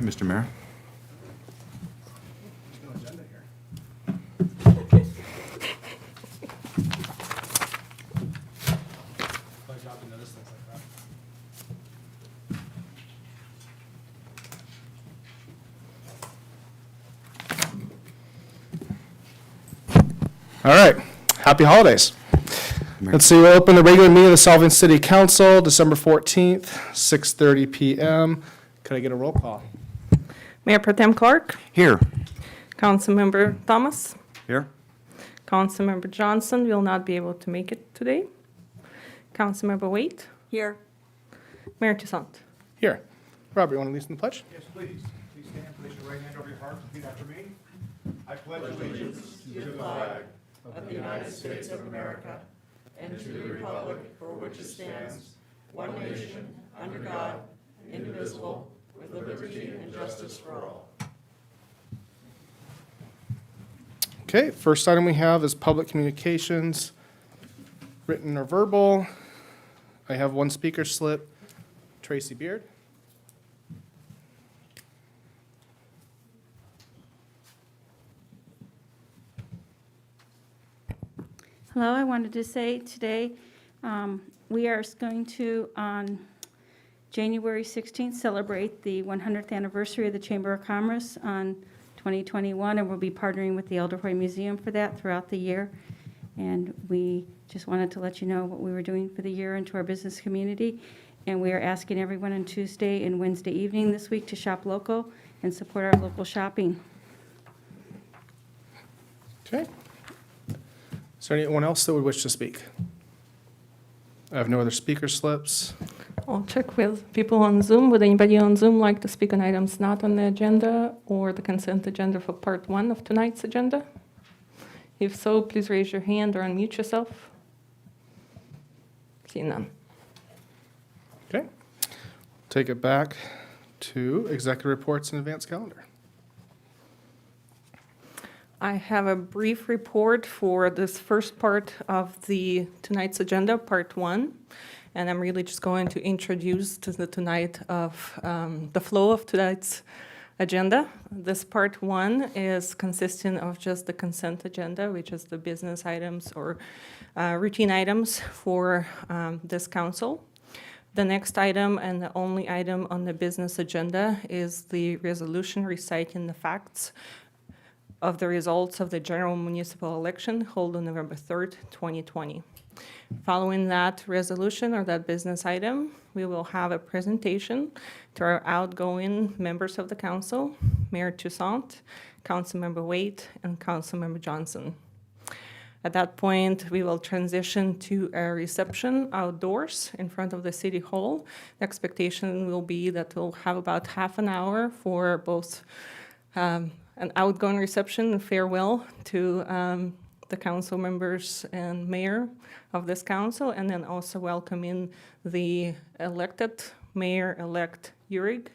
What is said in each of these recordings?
Hey, Mr. Mayor. There's no agenda here. My job to notice things like that. All right, happy holidays. Let's see, we'll open the regular meeting of the Solvang City Council, December 14th, 6:30 PM. Could I get a roll call? Mayor Pro Tem Clark, Here. Councilmember Thomas, Here? Councilmember Johnson will not be able to make it today. Councilmember Waite. Here. Mayor Toussaint. Here. Robert, you want to lead us in the pledge? Yes, please. Please stand, place your right hand over your heart, repeat after me. I pledge allegiance to the flag of the United States of America and to the republic for which it stands, one nation, under God, indivisible, with liberty and justice for all. Okay, first item we have is public communications, written or verbal. I have one speaker slip. Tracy Beard. Hello, I wanted to say today, we are going to, on January 16th, celebrate the 100th anniversary of the Chamber of Commerce on 2021, and we'll be partnering with the Elderhoy Museum for that throughout the year. And we just wanted to let you know what we were doing for the year and to our business community. And we are asking everyone on Tuesday and Wednesday evening this week to shop local and support our local shopping. Okay. Is there anyone else that would wish to speak? I have no other speaker slips. I'll check with people on Zoom. Would anybody on Zoom like to speak on items not on the agenda or the consent agenda for part 1 of tonight's agenda? If so, please raise your hand or unmute yourself. See none. Okay. Take it back to executive reports and advance calendar. I have a brief report for this first part of tonight's agenda, part 1. And I'm really just going to introduce to the flow of tonight's agenda. This part 1 is consisting of just the consent agenda, which is the business items or routine items for this council. The next item and the only item on the business agenda is the resolution reciting the facts of the results of the general municipal election held on November 3rd, 2020. Following that resolution or that business item, we will have a presentation to our outgoing members of the council, Mayor Toussaint, Councilmember Waite, and Councilmember Johnson. At that point, we will transition to a reception outdoors in front of the City Hall. The expectation will be that we'll have about half an hour for both an outgoing reception and farewell to the council members and mayor of this council, and then also welcoming the elected mayor-elect Urig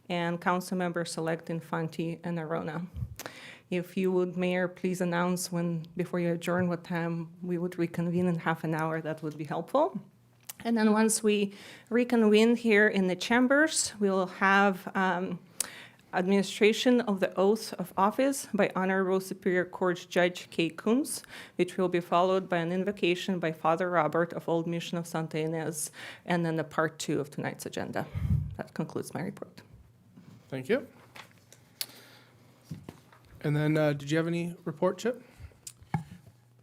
and council members-elect Infanti and Arona. If you would, Mayor, please announce before you adjourn, what time we would reconvene in half an hour, that would be helpful. And then once we reconvene here in the chambers, we will have administration of the oath of office by Honorable Superior Court Judge Kay Kunz, which will be followed by an invocation by Father Robert of Old Mission of Santa Ynez, and then the part 2 of tonight's agenda. That concludes my report. Thank you. And then, did you have any report, Chip?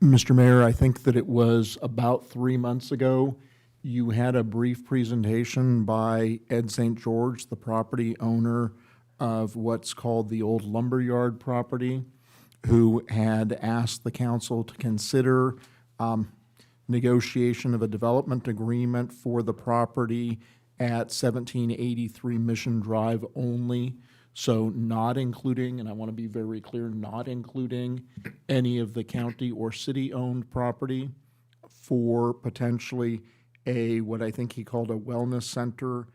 Mr. Mayor, I think that it was about 3 months ago, you had a brief presentation by Ed St. George, the property owner of what's called the old lumberyard property, who had asked the council to consider negotiation of a development agreement for the property at 1783 Mission Drive only. So not including, and I want to be very clear, not including any of the county or city-owned property for potentially what I think he called a wellness center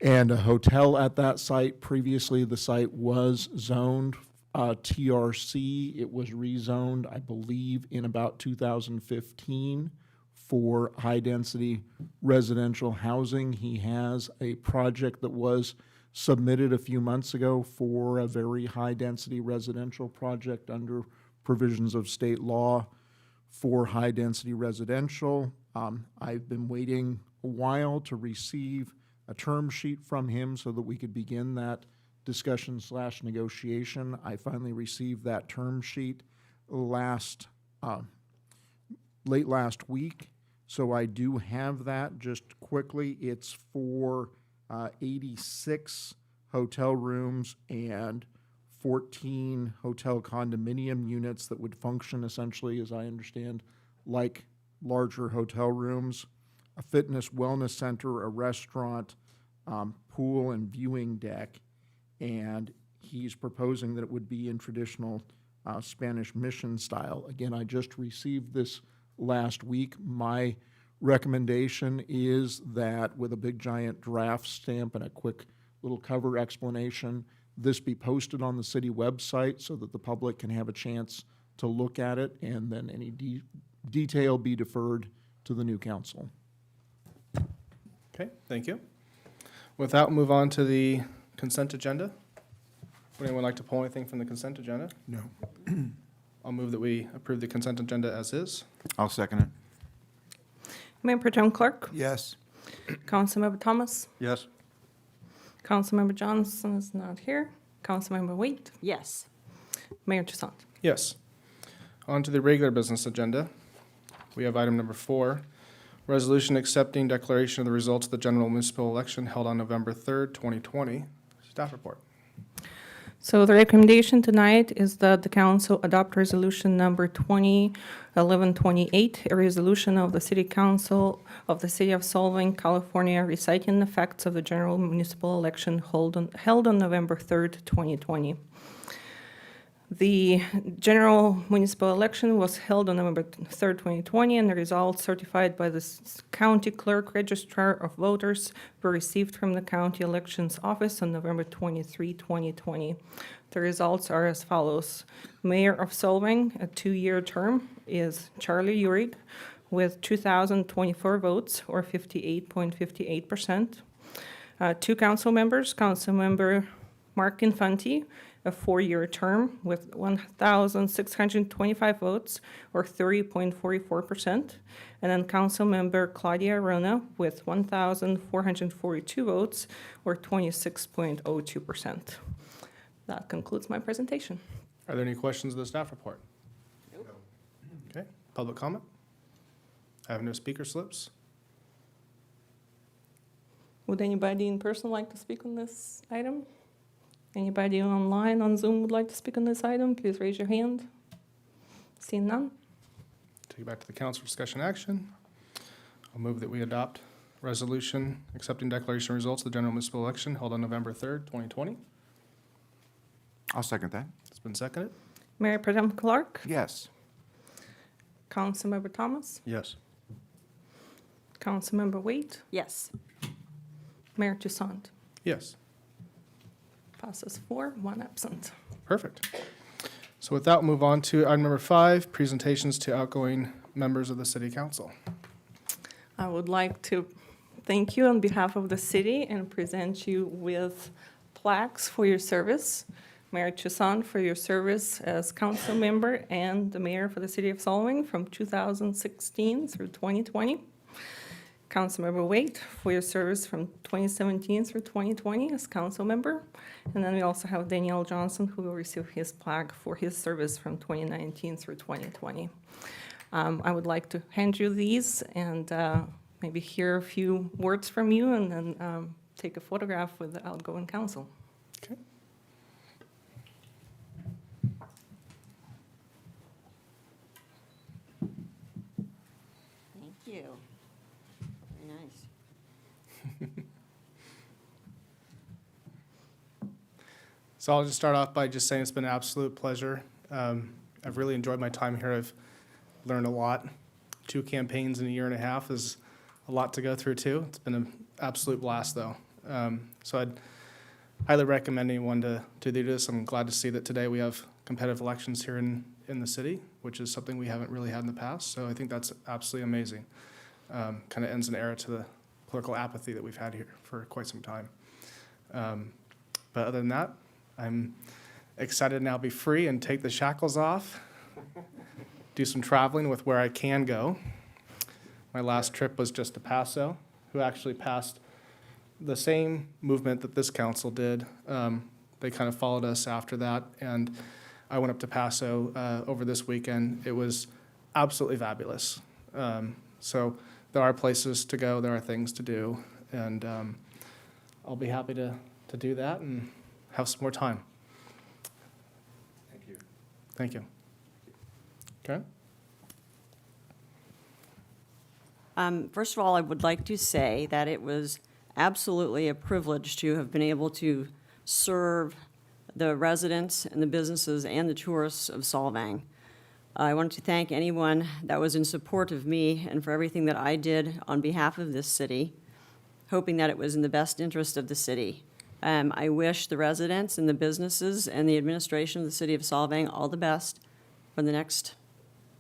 and a hotel at that site. Previously, the site was zoned TRC. It was rezoned, I believe, in about 2015 for high-density residential housing. He has a project that was submitted a few months ago for a very high-density residential project under provisions of state law for high-density residential. I've been waiting a while to receive a term sheet from him so that we could begin that discussion/negotiation. I finally received that term sheet late last week, so I do have that. Just quickly, it's for 86 hotel rooms and 14 hotel condominium units that would function essentially, as I understand, like larger hotel rooms, a fitness wellness center, a restaurant, pool and viewing deck, and he's proposing that it would be in traditional Spanish mission style. Again, I just received this last week. My recommendation is that with a big giant draft stamp and a quick little cover explanation, this be posted on the city website so that the public can have a chance to look at it, and then any detail be deferred to the new council. Okay, thank you. With that, we'll move on to the consent agenda. Would anyone like to pull anything from the consent agenda? No. I'll move that we approve the consent agenda as is. I'll second it. Mayor Pro Tem Clark, Yes. Councilmember Thomas, Yes. Councilmember Johnson is not here, Councilmember Waite, Yes. Mayor Toussaint. Yes. On to the regular business agenda. We have item number 4, resolution accepting declaration of the results of the general municipal election held on November 3rd, 2020. Staff report. So the recommendation tonight is that the council adopt resolution number 2011-28, a resolution of the City Council of the City of Solvang, California, reciting the facts of the general municipal election held on November 3rd, 2020. The general municipal election was held on November 3rd, 2020, and the results certified by the county clerk registrar of voters were received from the county elections office on November 23, 2020. The results are as follows. Mayor of Solvang, a 2-year term, is Charlie Uhrig with 2,024 votes, or 58.58%. 2 council members, Councilmember Mark Infanti, a 4-year term with 1,625 votes, or 30.44%. And then Councilmember Claudia Rona with 1,442 votes, or 26.02%. That concludes my presentation. Are there any questions of the staff report? Nope. Okay, public comment? I have no speaker slips. Would anybody in person like to speak on this item? Anybody online on Zoom would like to speak on this item? Please raise your hand. Seeing none? Take it back to the council for discussion action. I'll move that we adopt resolution accepting declaration of results of the general municipal election held on November 3rd, 2020. I'll second that. It's been seconded. Mayor Pro Tem Clark, Yes. Councilmember Thomas, Yes. Councilmember Waite, Yes. Mayor Toussaint. Yes. Passes 4, 1 absent. Perfect. So with that, we'll move on to item number 5, presentations to outgoing members of the city council. I would like to thank you on behalf of the city and present you with plaques for your service. Mayor Toussaint for your service as council member and the mayor for the city of Solvang from 2016 through 2020. Councilmember Waite for your service from 2017 through 2020 as council member. And then we also have Danielle Johnson, who will receive his plaque for his service from 2019 through 2020. I would like to hand you these and maybe hear a few words from you and then take a photograph with the outgoing council. Okay. Thank you. Very nice. So I'll just start off by just saying it's been an absolute pleasure. I've really enjoyed my time here. I've learned a lot. 2 campaigns in a year and a half is a lot to go through too. It's been an absolute blast though. So I'd highly recommend anyone to do this. I'm glad to see that today we have competitive elections here in the city, which is something we haven't really had in the past. So I think that's absolutely amazing. Kind of ends an era to the political apathy that we've had here for quite some time. But other than that, I'm excited to now be free and take the shackles off, do some traveling with where I can go. My last trip was just to Paso, who actually passed the same movement that this council did. They kind of followed us after that, and I went up to Paso over this weekend. It was absolutely fabulous. So there are places to go, there are things to do, and I'll be happy to do that and have some more time. Thank you. Thank you. Okay? First of all, I would like to say that it was absolutely a privilege to have been able to serve the residents and the businesses and the tourists of Solvang. I want to thank anyone that was in support of me and for everything that I did on behalf of this city, hoping that it was in the best interest of the city. I wish the residents and the businesses and the administration of the city of Solvang all the best for the next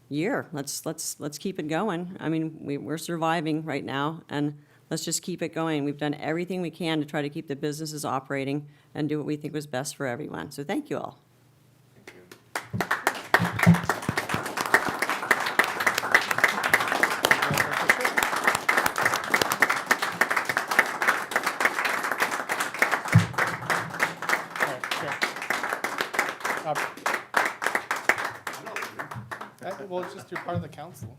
year. Let's keep it going. I mean, we're surviving right now, and let's just keep it going. We've done everything we can to try to keep the businesses operating and do what we think was best for everyone. So thank you all. Well, it's just you're part of the council.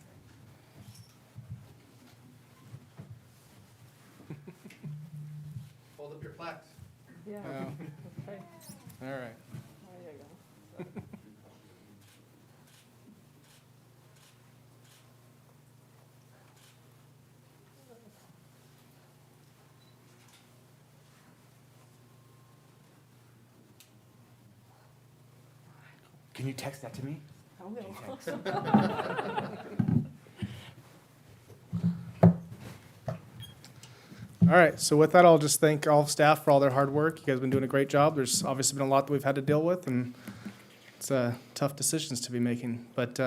Hold up your plaques. Yeah. All right. Can you text that to me? I will. All right, so with that, I'll just thank all staff for all their hard work. You guys have been doing a great job. There's obviously been a lot that we've had to deal with, and it's tough decisions to be making. But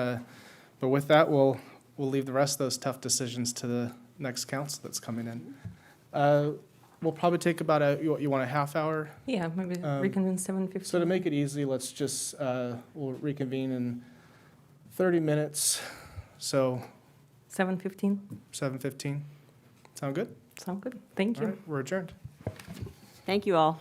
with that, we'll leave the rest of those tough decisions to the next council that's coming in. We'll probably take about you want a half hour? Yeah, maybe Um, reconvene 7:15. So to make it easy, let's just, we'll reconvene in 30 minutes, so 7:15. 7:15. Sound good? Sound good. Thank All you. right, we're adjourned. Thank you all.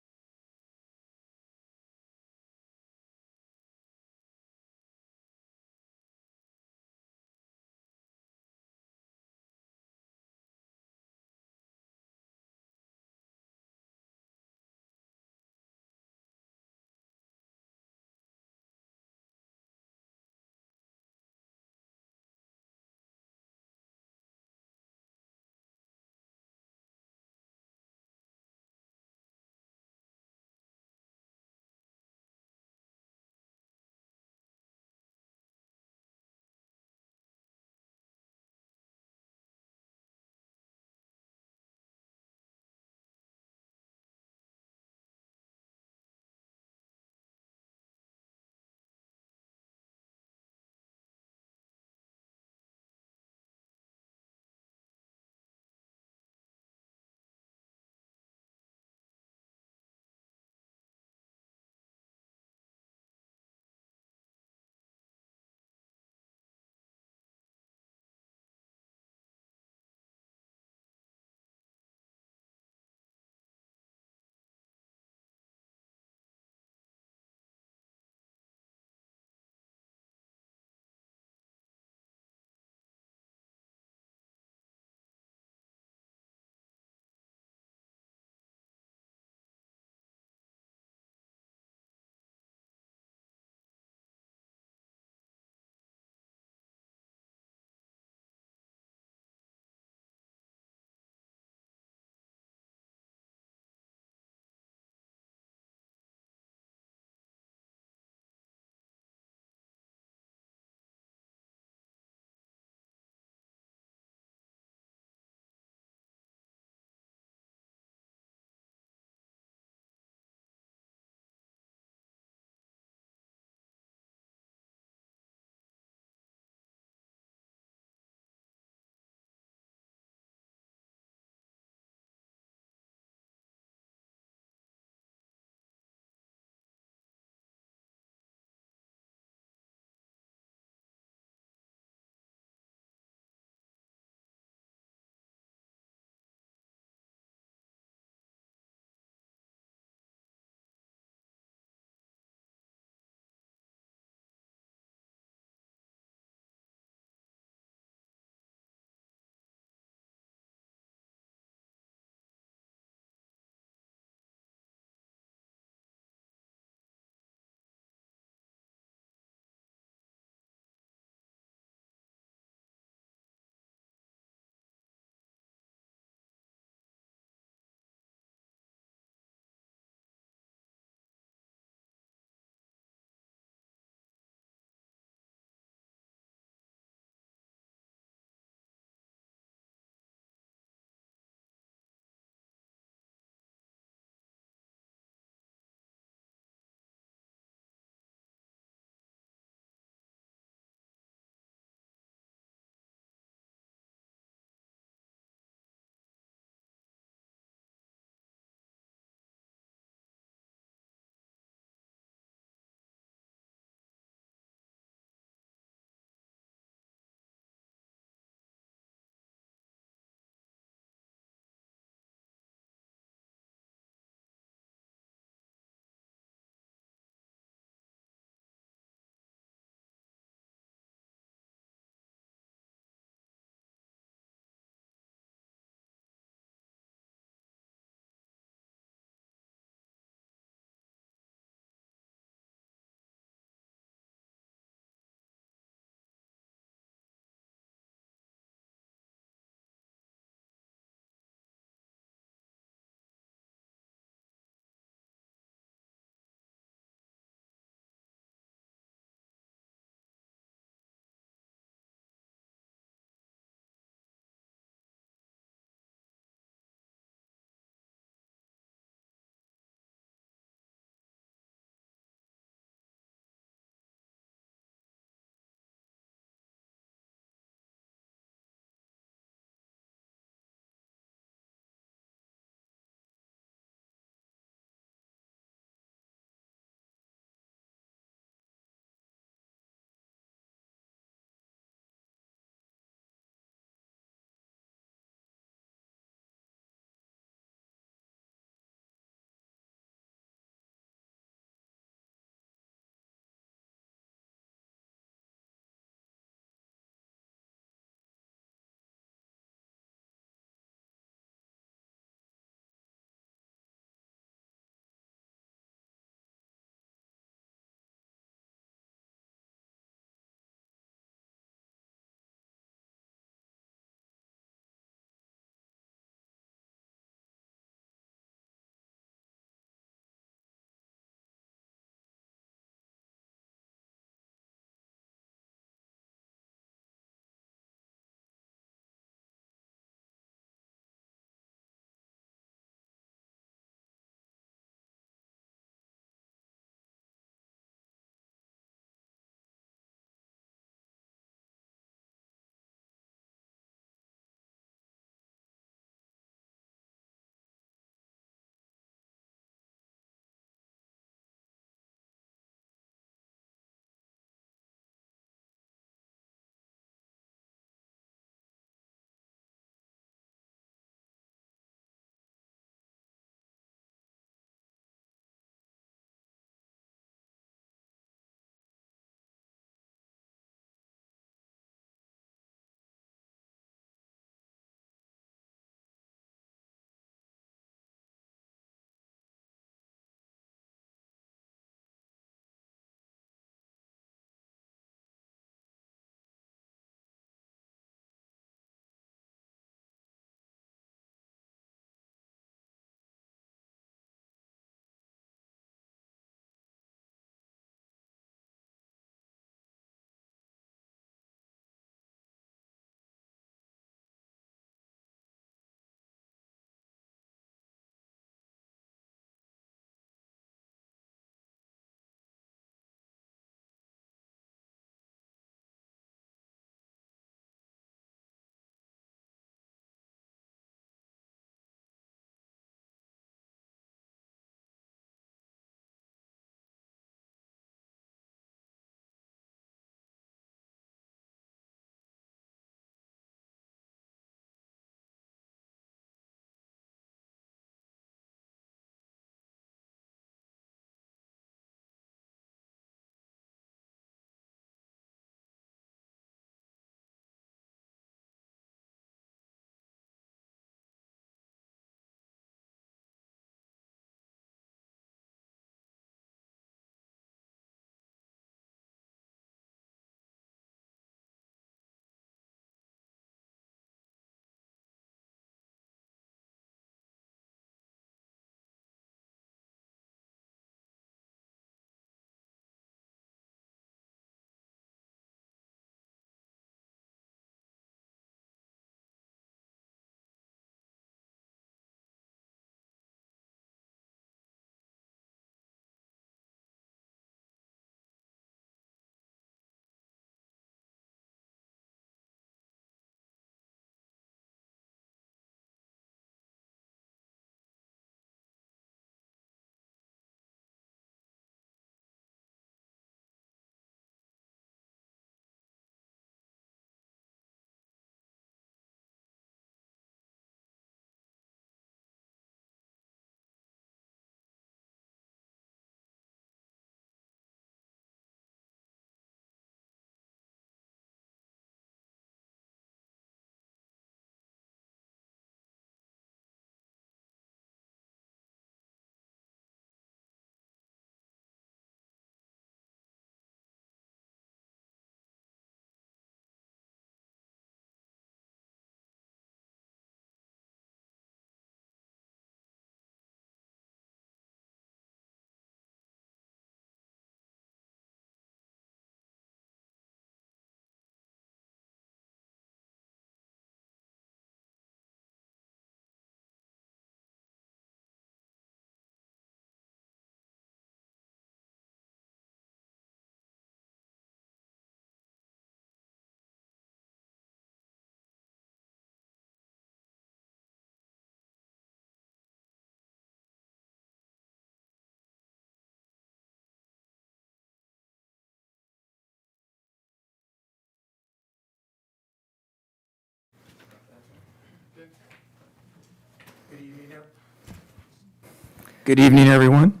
Good evening, everyone,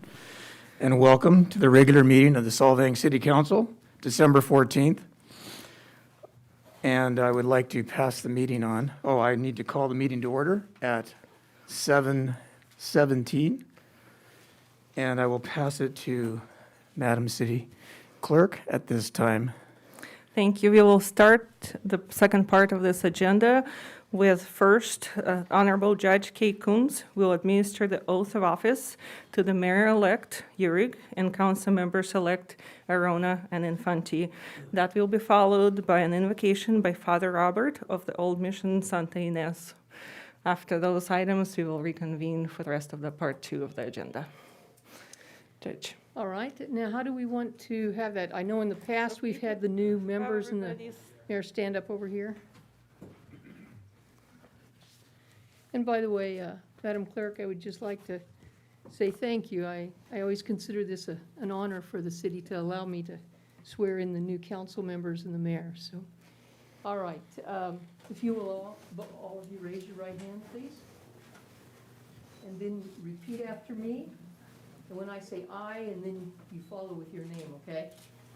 and welcome to the regular meeting of the Solvang City Council, December 14th. And I would like to pass the meeting on. Oh, I need to call the meeting to order at 7:17. And I will pass it to Madam City Clerk at this time. Thank you. We will start the second part of this agenda with first Honorable Judge Kay Coombs will administer the oath of office to the Mayor-elect Yurig and Council Members-elect Arona and Infante. That will be followed by an invocation by Father Robert of the Old Mission Santa Ynez. After those items, we will reconvene for the rest of the part 2 of the agenda. Judge. All right, now how do we want to have that? I know in the past, we've had the new members and the mayor stand up over here. And by the way, Madam Clerk, I would just like to say thank you. I always consider this an honor for the city to allow me to swear in the new council members and the mayor, so. All right, if you will, all of you raise your right hand, please. And then repeat after me. And when I say I, and then you follow with your name, okay?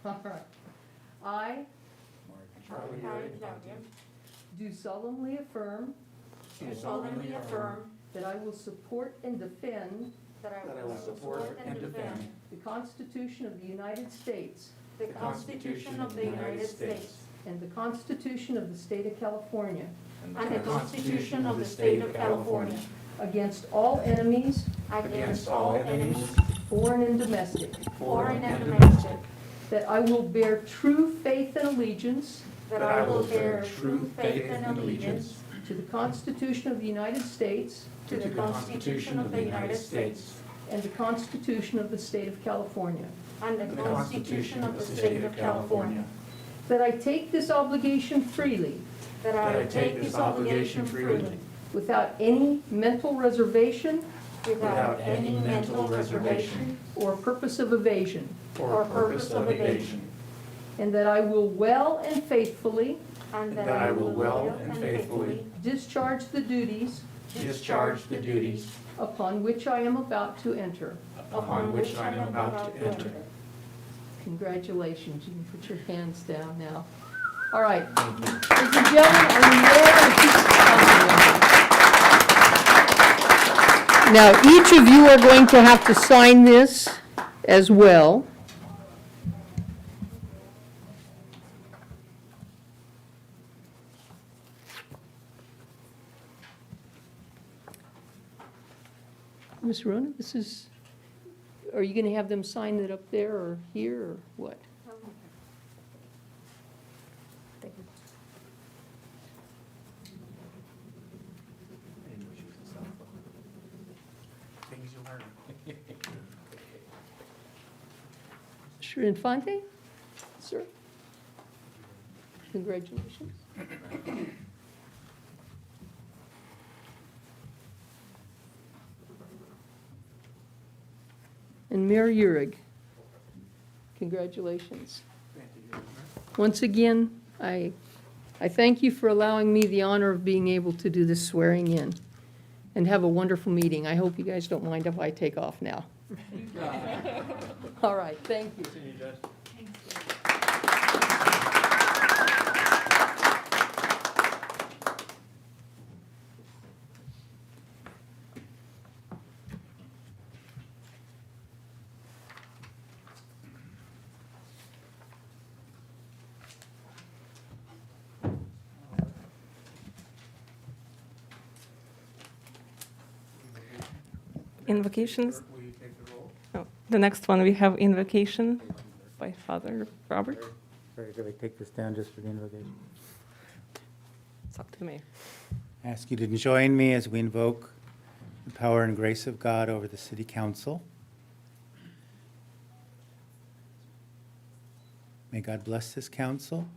All right. I do solemnly affirm that I will support and defend the Constitution of the United States and the Constitution of the State of California against all enemies, foreign and domestic, that I will bear true faith and allegiance to the Constitution of the United States and the Constitution of the State of California, that I take this obligation freely without any mental reservation or purpose of evasion, and that I will well and faithfully discharge the duties upon which I am about to enter. Congratulations. You can put your hands down now. All right. Ladies and gentlemen, are you ready? Now, each of you are going to have to sign this as well. Ms. Rona, this is, are you going to have them sign it up there or here or what? Mr. Infante, sir. Congratulations. And Mayor Yurig, congratulations. Once again, I thank you for allowing me the honor of being able to do this swearing in. And have a wonderful meeting. I hope you guys don't mind if I take off now. All right, thank you. Invocations. Will you take the roll? Oh, the next one, we have invocation by Father Robert. Sorry, do I take this down just for the invocation? It's up to me. I ask you to join me as we invoke the power and grace of God over the City Council. May God bless this council,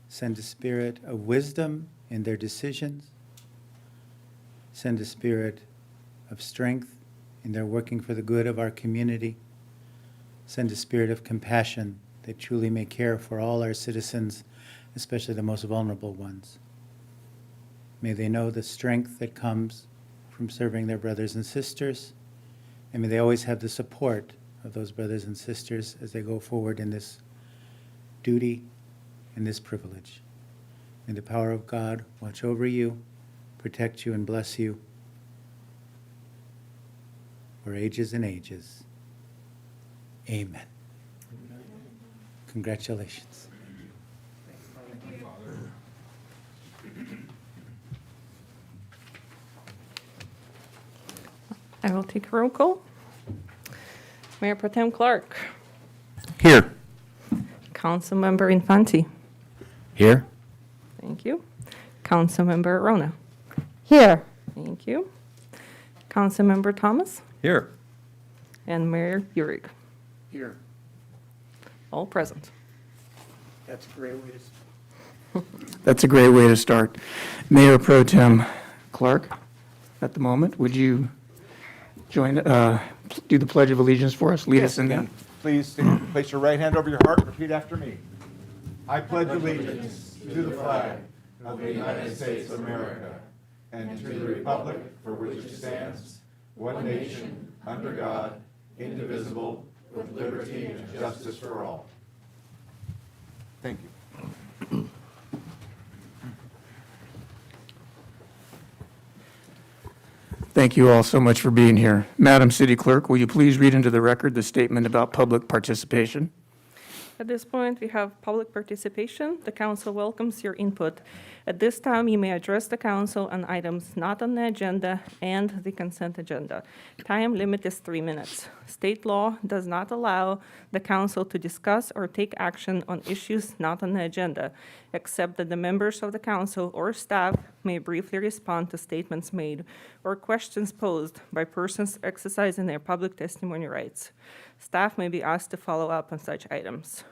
send a spirit of wisdom in their decisions, send a spirit of strength in their working for the good of our community, send a spirit of compassion that truly may care for all our citizens, especially the most vulnerable ones. May they know the strength that comes from serving their brothers and sisters, and may they always have the support of those brothers and sisters as they go forward in this duty and this privilege. May the power of God watch over you, protect you, and bless you for ages and ages. Amen. Congratulations. I will take a roll call. Mayor Pro Tem Clark, Here. Councilmember Infante. Here. Thank you. Councilmember Rona. Here. Thank you. Councilmember Thomas Here. and Mayor Burig, Here. all present. That's a great way to. That's a great way to start. Mayor Pro Tem Clark, at the moment, would you join, do the Pledge of Allegiance for us? Lead us in that. Please stand, place your right hand over your heart, repeat after me. I pledge allegiance to the flag of the United States of America and to the republic for which it stands, one nation, under God, indivisible, with liberty and justice for all. Thank you. Thank you all so much for being here. Madam City Clerk, will you please read into the record the statement about public participation? At this point, we have public participation. The council welcomes your input. At this time, you may address the council on items not on the agenda and the consent agenda. Time limit is 3 minutes. State law does not allow the council to discuss or take action on issues not on the agenda, except that the members of the council or staff may briefly respond to statements made or questions posed by persons exercising their public testimony rights. Staff may be asked to follow up on such items.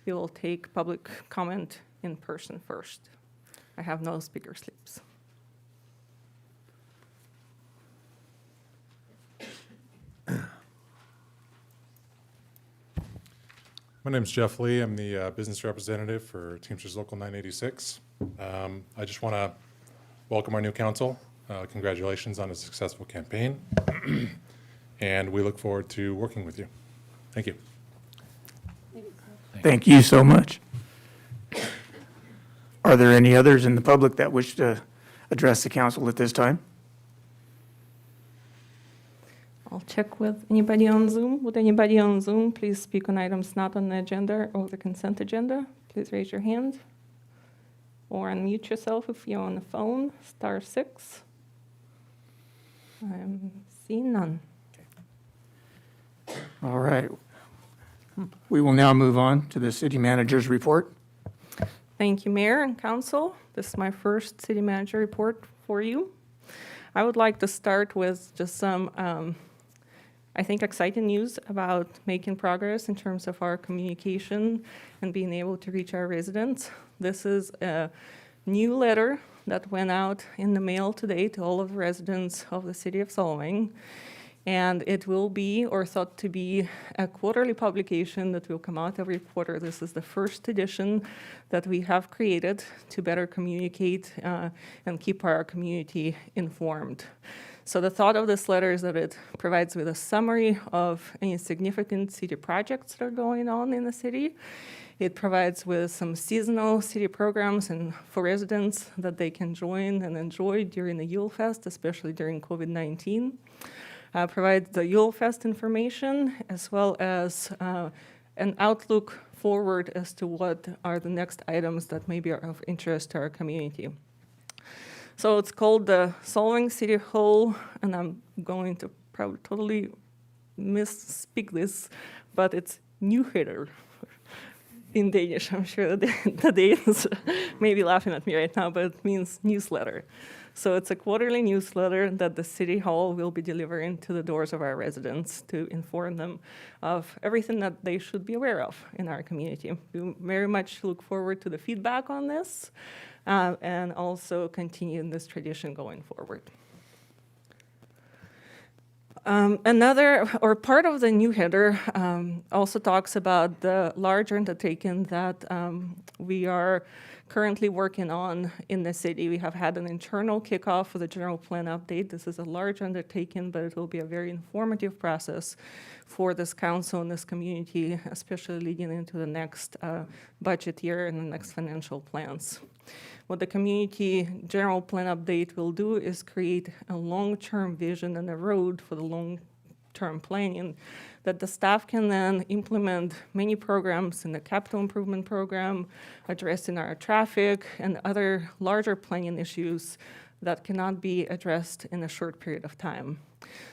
We will take public comment in person first. I have no speaker slips. My name's Jeff Lee. I'm the business representative for Teamsters Local 986. I just want to welcome our new council. Congratulations on a successful campaign. And we look forward to working with you. Thank you. Thank you so much. Are there any others in the public that wish to address the council at this time? I'll check with anybody on Zoom. Would anybody on Zoom please speak on items not on the agenda or the consent agenda? Please raise your hand. Or unmute yourself if you're on the phone, *6. I'm seeing none. All right. We will now move on to the city manager's report. Thank you, Mayor and Council. This is my first city manager report for you. I would like to start with just some, I think, exciting news about making progress in terms of our communication and being able to reach our residents. This is a new letter that went out in the mail today to all of the residents of the city of Solvang. And it will be, or thought to be, a quarterly publication that will come out every quarter. This is the first edition that we have created to better communicate and keep our community informed. So the thought of this letter is that it provides with a summary of any significant city projects that are going on in the city. It provides with some seasonal city programs and for residents that they can join and enjoy during the Yule Fest, especially during COVID-19. Provides the Yule Fest information as well as an outlook forward as to what are the next items that may be of interest to our community. So it's called the Solvang City Hall, and I'm going to probably totally misspeak this, but it's Nyheter in Danish. I'm sure that the Danes may be laughing at me right now, but it means newsletter. So it's a quarterly newsletter that the City Hall will be delivering to the doors of our residents to inform them of everything that they should be aware of in our community. We very much look forward to the feedback on this and also continue this tradition going forward. Another, or part of the new header also talks about the large undertaking that we are currently working on in the city. We have had an internal kickoff for the general plan update. This is a large undertaking, but it will be a very informative process for this council and this community, especially leading into the next budget year and the next financial plans. What the community general plan update will do is create a long-term vision and a road for the long-term planning that the staff can then implement many programs in the capital improvement program, addressing our traffic and other larger planning issues that cannot be addressed in a short period of time.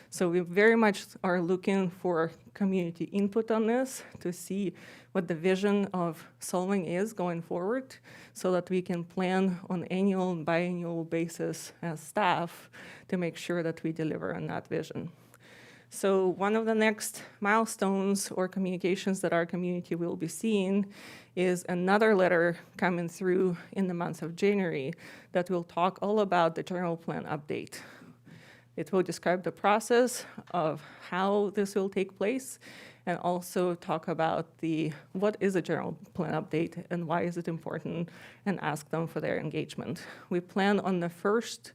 So we very much are looking for community input on this to see what the vision of Solvang is going forward so that we can plan on annual and biannual basis as staff to make sure that we deliver on that vision. So one of the next milestones or communications that our community will be seeing is another letter coming through in the month of January that will talk all about the general plan update. It will describe the process of how this will take place and also talk about what is a general plan update and why is it important, and ask them for their engagement. We plan on the first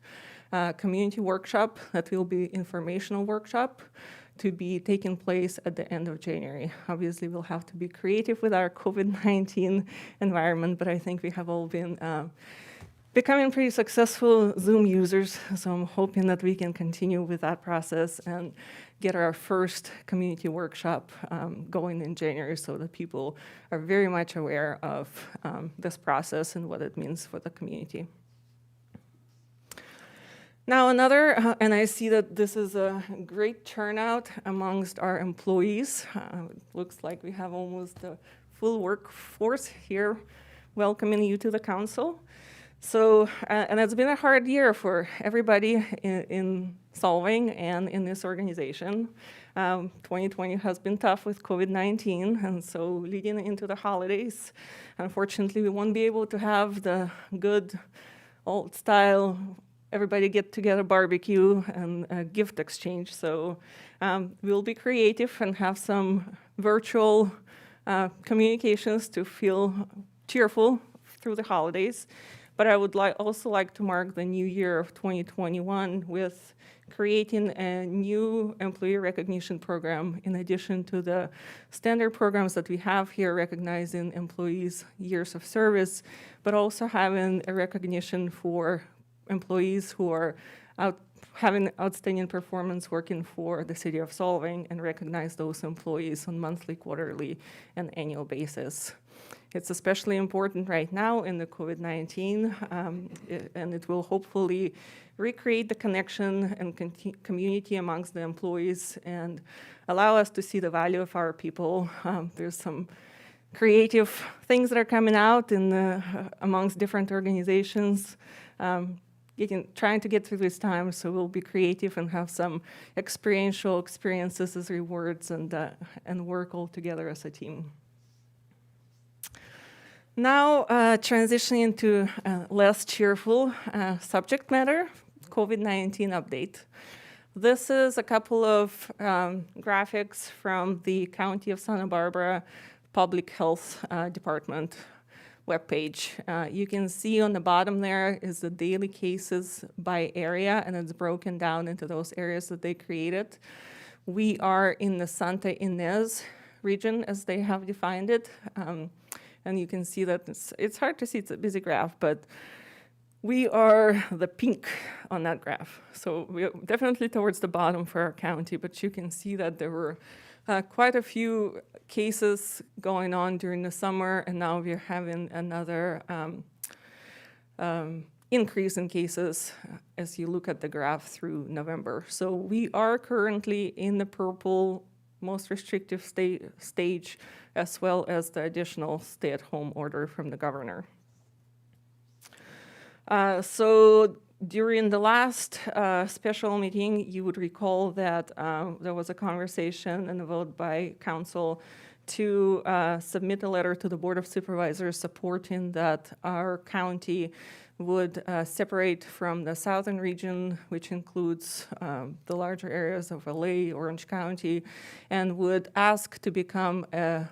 community workshop, that will be informational workshop, to be taking place at the end of January. Obviously, we'll have to be creative with our COVID-19 environment, but I think we have all been becoming pretty successful Zoom users, so I'm hoping that we can continue with that process and get our first community workshop going in January so that people are very much aware of this process and what it means for the community. Now another, and I see that this is a great turnout amongst our employees. It looks like we have almost a full workforce here welcoming you to the council. So, and it's been a hard year for everybody in Solvang and in this organization. 2020 has been tough with COVID-19, and so leading into the holidays, unfortunately, we won't be able to have the good old style everybody get together barbecue and gift exchange. So we'll be creative and have some virtual communications to feel cheerful through the holidays. But I would also like to mark the new year of 2021 with creating a new employee recognition program in addition to the standard programs that we have here recognizing employees' years of service, but also having a recognition for employees who are having outstanding performance working for the City of Solvang, and recognize those employees on monthly, quarterly, and annual basis. It's especially important right now in the COVID-19, and it will hopefully recreate the connection and community amongst the employees and allow us to see the value of our people. There's some creative things that are coming out amongst different organizations. Trying to get through this time, so we'll be creative and have some experiential experiences as rewards and work all together as a team. Now, transitioning into less cheerful subject matter, COVID-19 update. This is a couple of graphics from the County of Santa Barbara Public Health Department webpage. You can see on the bottom there is the daily cases by area, and it's broken down into those areas that they created. We are in the Santa Ynez region, as they have defined it. And you can see that it's hard to see, it's a busy graph, but we are the pink on that graph. So we're definitely towards the bottom for our county, but you can see that there were quite a few cases going on during the summer, and now we're having another increase in cases as you look at the graph through November. So we are currently in the purple, most restrictive stage, as well as the additional stay-at-home order from the governor. So during the last special meeting, you would recall that there was a conversation and a vote by council to submit a letter to the Board of Supervisors supporting that our county would separate from the southern region, which includes the larger areas of LA, Orange County, and would ask to become a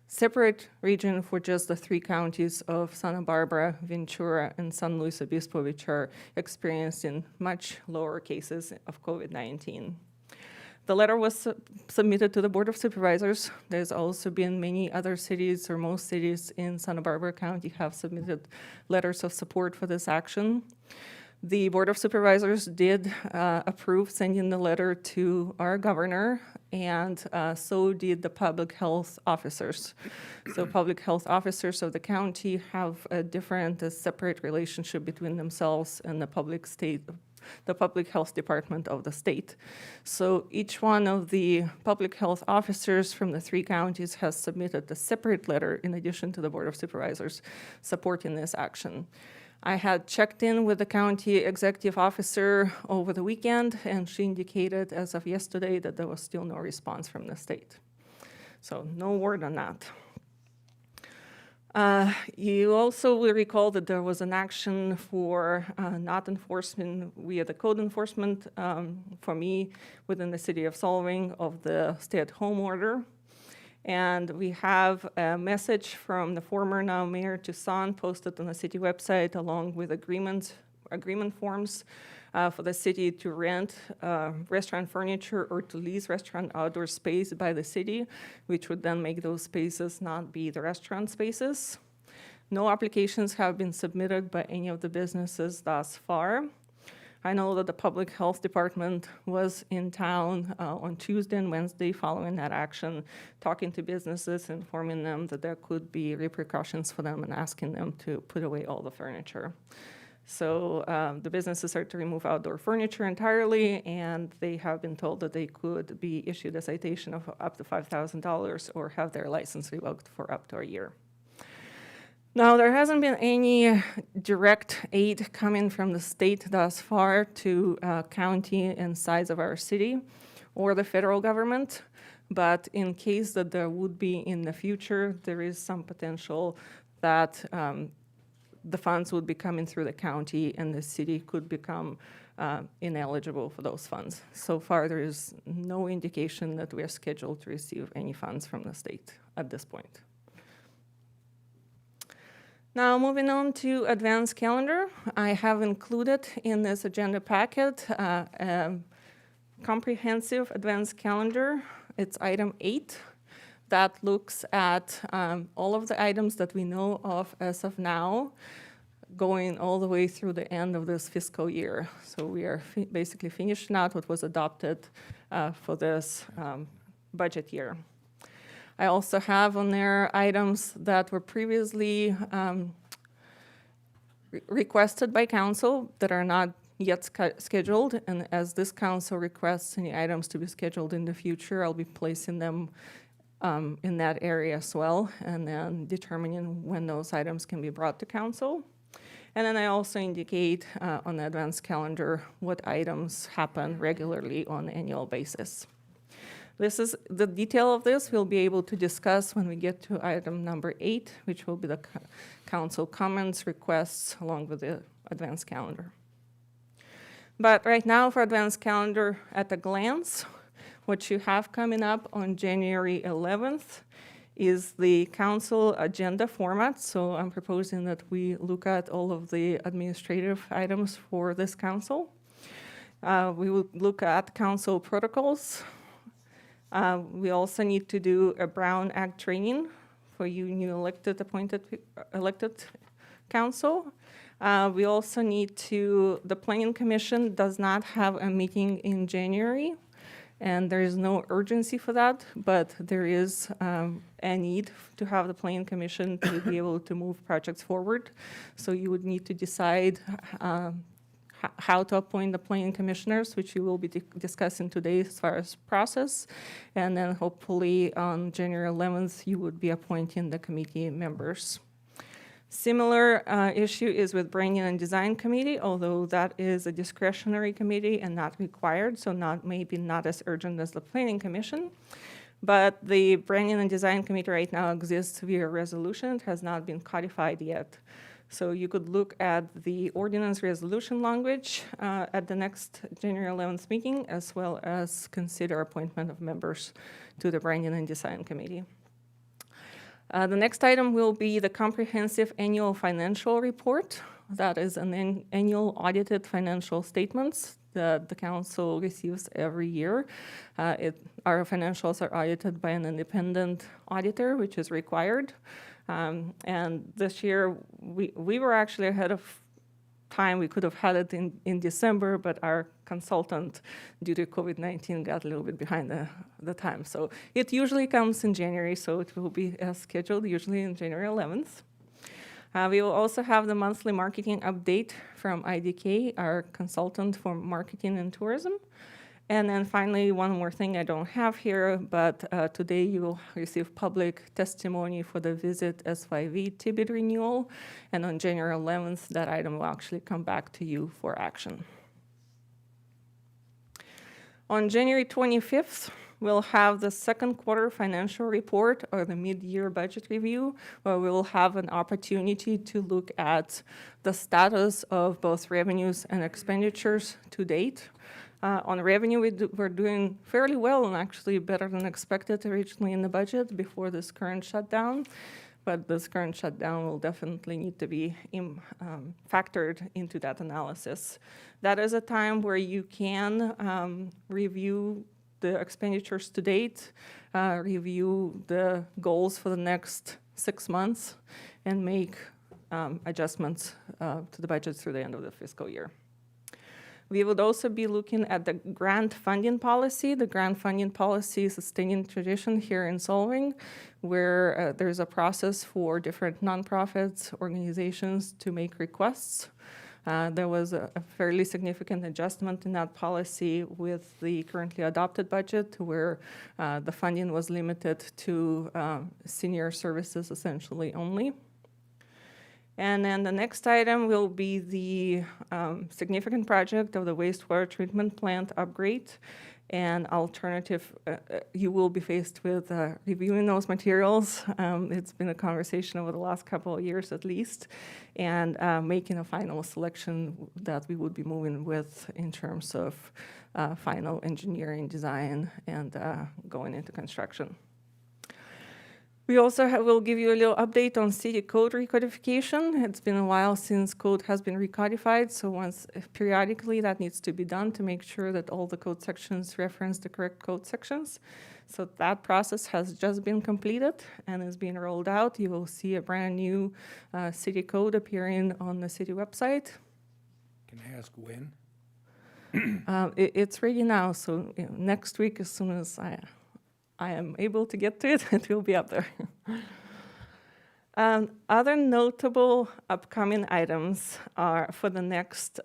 separate region for just the 3 counties of Santa Barbara, Ventura, and San Luis Obispo, which are experiencing much lower cases of COVID-19. The letter was submitted to the Board of Supervisors. There's also been many other cities, or most cities in Santa Barbara County have submitted letters of support for this action. The Board of Supervisors did approve sending the letter to our governor, and so did the public health officers. So public health officers of the county have a different, separate relationship between themselves and the public health department of the state. So each one of the public health officers from the 3 counties has submitted a separate letter in addition to the Board of Supervisors supporting this action. I had checked in with the county executive officer over the weekend, and she indicated as of yesterday that there was still no response from the state. So no word on that. You also will recall that there was an action for not enforcement via the code enforcement for me within the CityofSolvang of the stay-at-home order. And we have a message from the former now Mayor Toussaint posted on the city website along with agreement forms for the city to rent restaurant furniture or to lease restaurant outdoor space by the city, which would then make those spaces not be the restaurant spaces. No applications have been submitted by any of the businesses thus far. I know that the Public Health Department was in town on Tuesday and Wednesday following that action, talking to businesses, informing them that there could be repercussions for them and asking them to put away all the furniture. So the businesses are to remove outdoor furniture entirely, and they have been told that they could be issued a citation of up to $5,000 or have their license revoked for up to a year. Now, there hasn't been any direct aid coming from the state thus far to county and sides of our city or the federal government, but in case that there would be in the future, there is some potential that the funds would be coming through the county and the city could become ineligible for those funds. So far, there is no indication that we are scheduled to receive any funds from the state at this point. Now, moving on to advanced calendar, I have included in this agenda packet a comprehensive advanced calendar. It's item 8 that looks at all of the items that we know of as of now, going all the way through the end of this fiscal year. So we are basically finishing out what was adopted for this budget year. I also have on there items that were previously requested by council that are not yet scheduled, and as this council requests any items to be scheduled in the future, I'll be placing them in that area as well, and then determining when those items can be brought to council. And then I also indicate on the advanced calendar what items happen regularly on an annual basis. This is the detail of this we'll be able to discuss when we get to item number 8, which will be the council comments, requests, along with the advanced calendar. But right now for advanced calendar at a glance, what you have coming up on January 11th is the council agenda format. So I'm proposing that we look at all of the administrative items for this council. We will look at council protocols. We also need to do a Brown Act training for you new elected council. We also need to, the Planning Commission does not have a meeting in January, and there is no urgency for that, but there is a need to have the Planning Commission to be able to move projects forward. So you would need to decide how to appoint the planning commissioners, which we will be discussing today as far as process. And then hopefully on January 11th, you would be appointing the committee members. Similar issue is with Branding and Design Committee, although that is a discretionary committee and not required, so maybe not as urgent as the Planning Commission. But the Branding and Design Committee right now exists via resolution. It has not been codified yet. So you could look at the ordinance resolution language at the next January 11th meeting, as well as consider appointment of members to the Branding and Design Committee. The next item will be the comprehensive annual financial report. That is an annual audited financial statements that the council receives every year. Our financials are audited by an independent auditor, which is required. And this year, we were actually ahead of time. We could have had it in December, but our consultant, due to COVID-19, got a little bit behind the time. So it usually comes in January, so it will be as scheduled, usually on January 11th. We will also have the monthly marketing update from IDK, our consultant for marketing and tourism. And then finally, one more thing I don't have here, but today you will receive public testimony for the Visit S5V Tibet renewal. And on January 11th, that item will actually come back to you for action. On January 25th, we'll have the second quarter financial report or the mid-year budget review, where we'll have an opportunity to look at the status of both revenues and expenditures to date. On revenue, we're doing fairly well and actually better than expected originally in the budget before this current shutdown. But this current shutdown will definitely need to be factored into that analysis. That is a time where you can review the expenditures to date, review the goals for the next 6 months, and make adjustments to the budget through the end of the fiscal year. We would also be looking at the grant funding policy. The grant funding policy is a standing tradition here in Solvang, where there's a process for different nonprofits, organizations to make requests. There was a fairly significant adjustment in that policy with the currently adopted budget, where the funding was limited to senior services essentially only. And then the next item will be the significant project of the wastewater treatment plant upgrade and alternative. You will be faced with reviewing those materials. It's been a conversation over the last couple of years at least, and making a final selection that we would be moving with in terms of final engineering design and going into construction. We also will give you a little update on city code recodification. It's been a while since code has been recodified, so periodically that needs to be done to make sure that all the code sections reference the correct code sections. So that process has just been completed and is being rolled out. You will see a brand new city code appearing on the city website. Can I ask when? It's ready now, so next week, as soon as I am able to get to it, it will be up there. Other notable upcoming items are for the next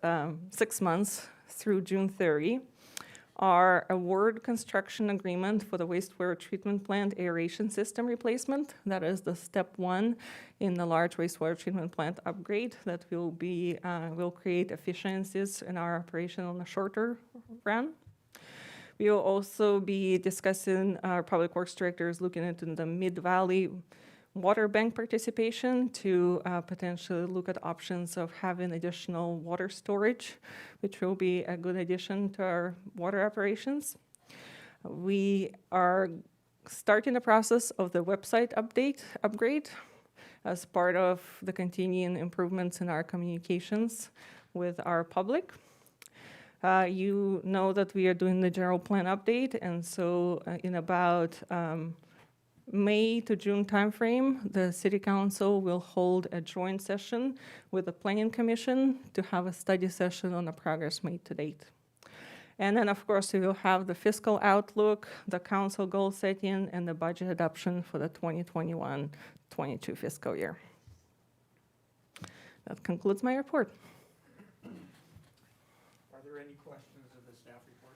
6 months through June 30 are award construction agreement for the wastewater treatment plant aeration system replacement. That is the step 1 in the large wastewater treatment plant upgrade that will create efficiencies in our operation on a shorter run. We will also be discussing, our Public Works Director is looking into the Mid-Valley Water Bank participation to potentially look at options of having additional water storage, which will be a good addition to our water operations. We are starting the process of the website upgrade as part of the continuing improvements in our communications with our public. You know that we are doing the general plan update, and so in about May to June timeframe, the City Council will hold a joint session with the Planning Commission to have a study session on the progress made to date. And then, of course, we will have the fiscal outlook, the council goal setting, and the budget adoption for the 2021-22 fiscal year. That concludes my report. Are there any questions of the staff report?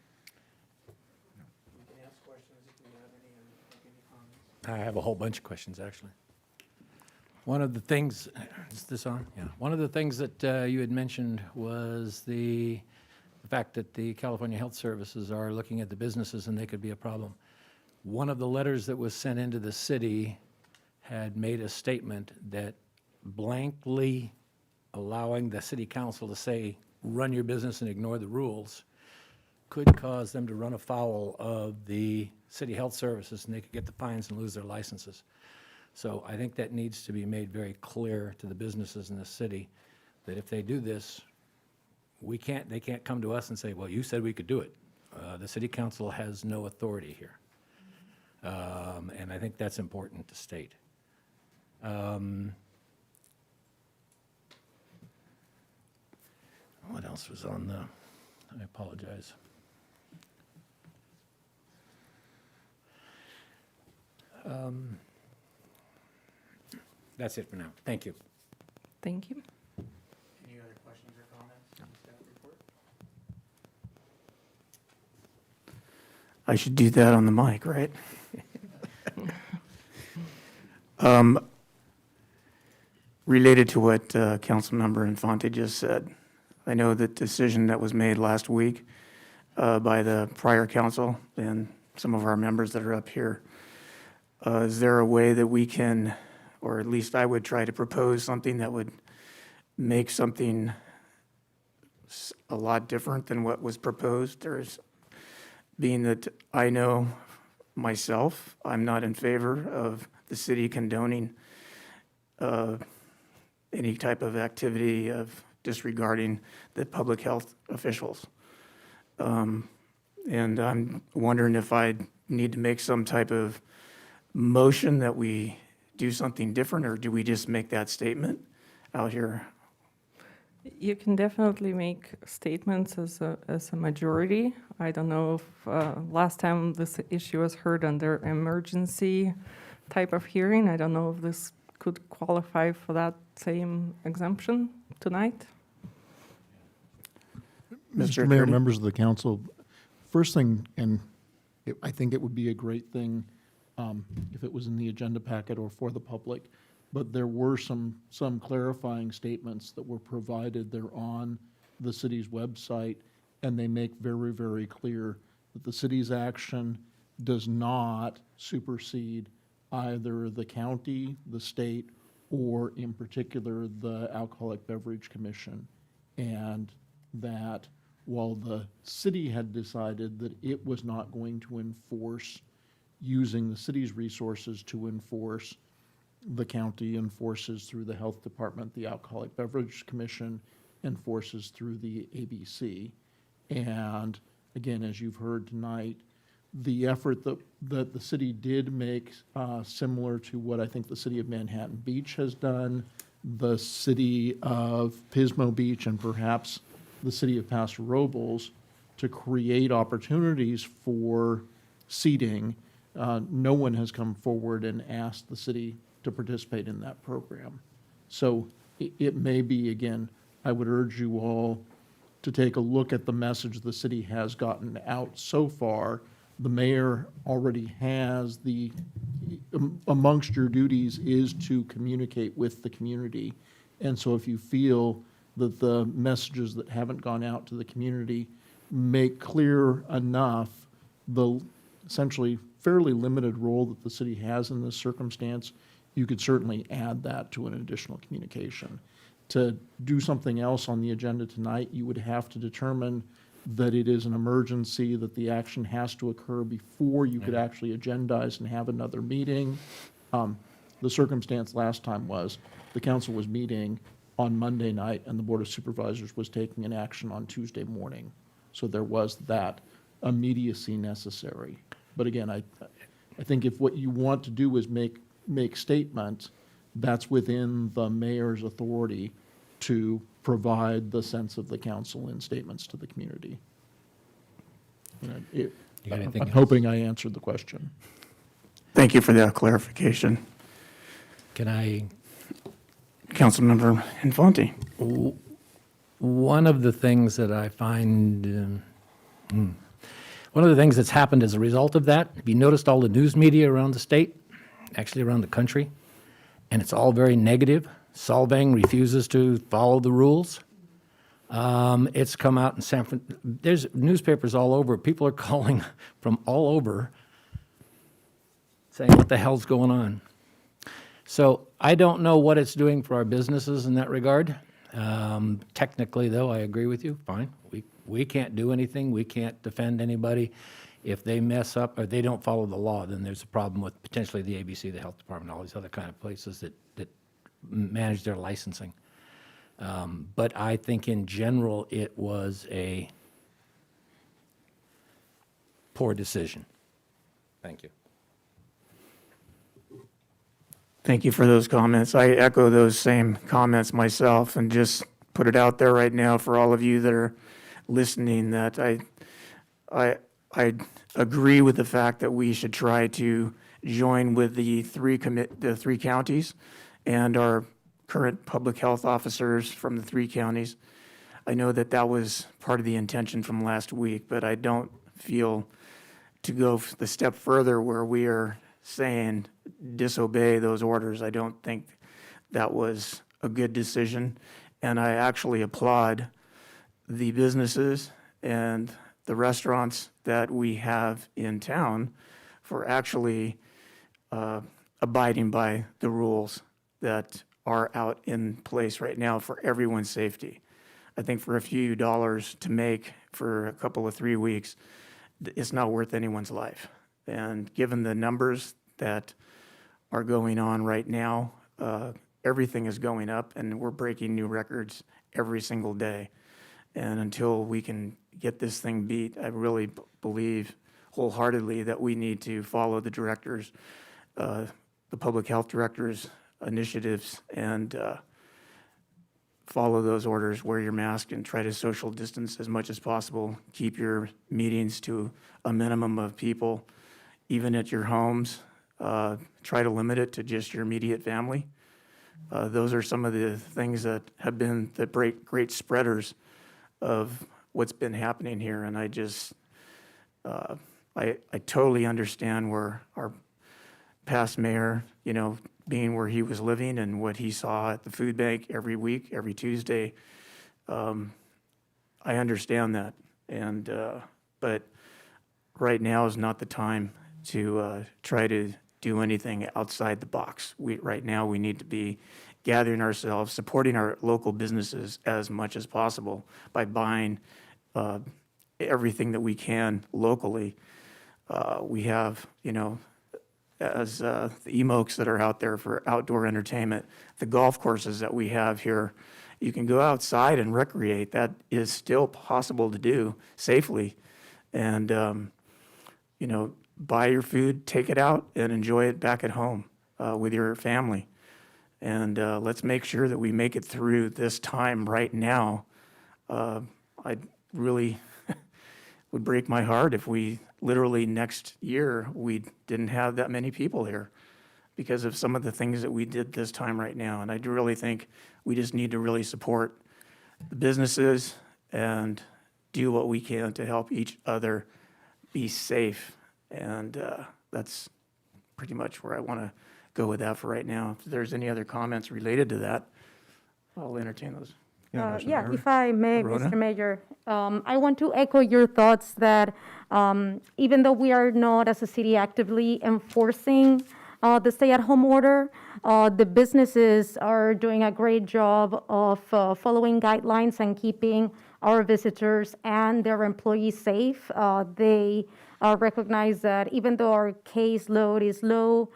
You can ask questions if you have any, or make any comments. I have a whole bunch of questions, actually. One of the things, is this on? Yeah. One of the things that you had mentioned was the fact that the California Health Services are looking at the businesses and they could be a problem. One of the letters that was sent into the city had made a statement that blankly allowing the city council to say, run your business and ignore the rules, could cause them to run afoul of the city health services, and they could get the fines and lose their licenses. So I think that needs to be made very clear to the businesses in the city, that if they do this, they can't come to us and say, well, you said we could do it. The city council has no authority here. And I think that's important to state. What else was on the, I apologize. That's it for now. Thank you. Thank you. Any other questions or comments on the staff report? I should do that on the mic, right? Related to what Councilmember Infante just said, I know the decision that was made last week by the prior council and some of our members that are up here, is there a way that we can, or at least I would try to propose something that would make something a lot different than what was proposed? Being that I know myself, I'm not in favor of the city condoning any type of activity of disregarding the public health officials. And I'm wondering if I need to make some type of motion that we do something different, or do we just make that statement out here? You can definitely make statements as a majority. I don't know if last time this issue was heard under emergency type of hearing. I don't know if this could qualify for that same exemption tonight. Mr. Mayor, members of the council, first thing, and I think it would be a great thing if it was in the agenda packet or for the public, but there were some clarifying statements that were provided there on the city's website, and they make very, very clear that the city's action does not supersede either the county, the state, or in particular, the Alcoholic Beverage Commission. And that while the city had decided that it was not going to enforce using the city's resources to enforce, the county enforces through the health department, the Alcoholic Beverage Commission enforces through the ABC. And again, as you've heard tonight, the effort that the city did make, similar to what I think the city of Manhattan Beach has done, the city of Pismo Beach, and perhaps the city of Paso Robles, to create opportunities for seating. No one has come forward and asked the city to participate in that program. So it may be, again, I would urge you all to take a look at the message the city has gotten out so far. The mayor already has amongst your duties is to communicate with the community. And so if you feel that the messages that haven't gone out to the community make clear enough the essentially fairly limited role that the city has in this circumstance, you could certainly add that to an additional communication. To do something else on the agenda tonight, you would have to determine that it is an emergency, that the action has to occur before you could actually agendize and have another meeting. The circumstance last time was the council was meeting on Monday night and the Board of Supervisors was taking an action on Tuesday morning. So there was that immediacy necessary. But again, I think if what you want to do is make statements, that's within the mayor's authority to provide the sense of the council in statements to the community. You got anything I'm else? hoping I answered the question. Thank you for that clarification. Can I? Councilmember Infante. One of the things that I find, one of the things that's happened as a result of that, have you noticed all the news media around the state, actually around the country, and it's all very negative? Solvang refuses to follow the rules. It's come out in San Francisco. There's newspapers all over. People are calling from all over saying, what the hell's going on? So I don't know what it's doing for our businesses in that regard. Technically, though, I agree with you, fine. We can't do anything, we can't defend anybody. If they mess up or they don't follow the law, then there's a problem with potentially the ABC, the health department, all these other kind of places that manage their licensing. But I think in general, it was a poor decision. Thank you. Thank you for those comments. I echo those same comments myself, and just put it out there right now for all of you that are listening, that I agree with the fact that we should try to join with the three counties and our current public health officers from the 3 counties. I know that that was part of the intention from last week, but I don't feel to go the step further where we are saying disobey those orders. I don't think that was a good decision, and I actually applaud the businesses and the restaurants that we have in town for actually abiding by the rules that are out in place right now for everyone's safety. I think for a few dollars to make for a couple of 3 weeks, it's not worth anyone's life. And given the numbers that are going on right now, everything is going up, and we're breaking new records every single day. And until we can get this thing beat, I really believe wholeheartedly that we need to follow the directors, the public health directors' initiatives, and follow those orders, wear your mask, and try to social distance as much as possible. Keep your meetings to a minimum of people, even at your homes. Try to limit it to just your immediate family. Those are some of the things that have been the great spreaders of what's been happening here. And I just, I totally understand where our past mayor, being where he was living and what he saw at the food bank every week, every Tuesday. I understand that. And, but right now is not the time to try to do anything outside the box. Right now, we need to be gathering ourselves, supporting our local businesses as much as possible by buying everything that we can locally. We have, as the emokes that are out there for outdoor entertainment, the golf courses that we have here, you can go outside and recreate. That is still possible to do safely. And, buy your food, take it out, and enjoy it back at home with your family. And let's make sure that we make it through this time right now. I really would break my heart if we literally next year we didn't have that many people here because of some of the things that we did this time right now. And I do really think we just need to really support the businesses and do what we can to help each other be safe. And that's pretty much where I want to go with that for right now. If there's any other comments related to that, I'll entertain those. Yeah, if I may, Rhoda? Mr. Mayor, I want to echo your thoughts that even though we are not as a city actively enforcing the stay-at-home order, the businesses are doing a great job of following guidelines and keeping our visitors and their employees safe. They recognize that even though our caseload is low,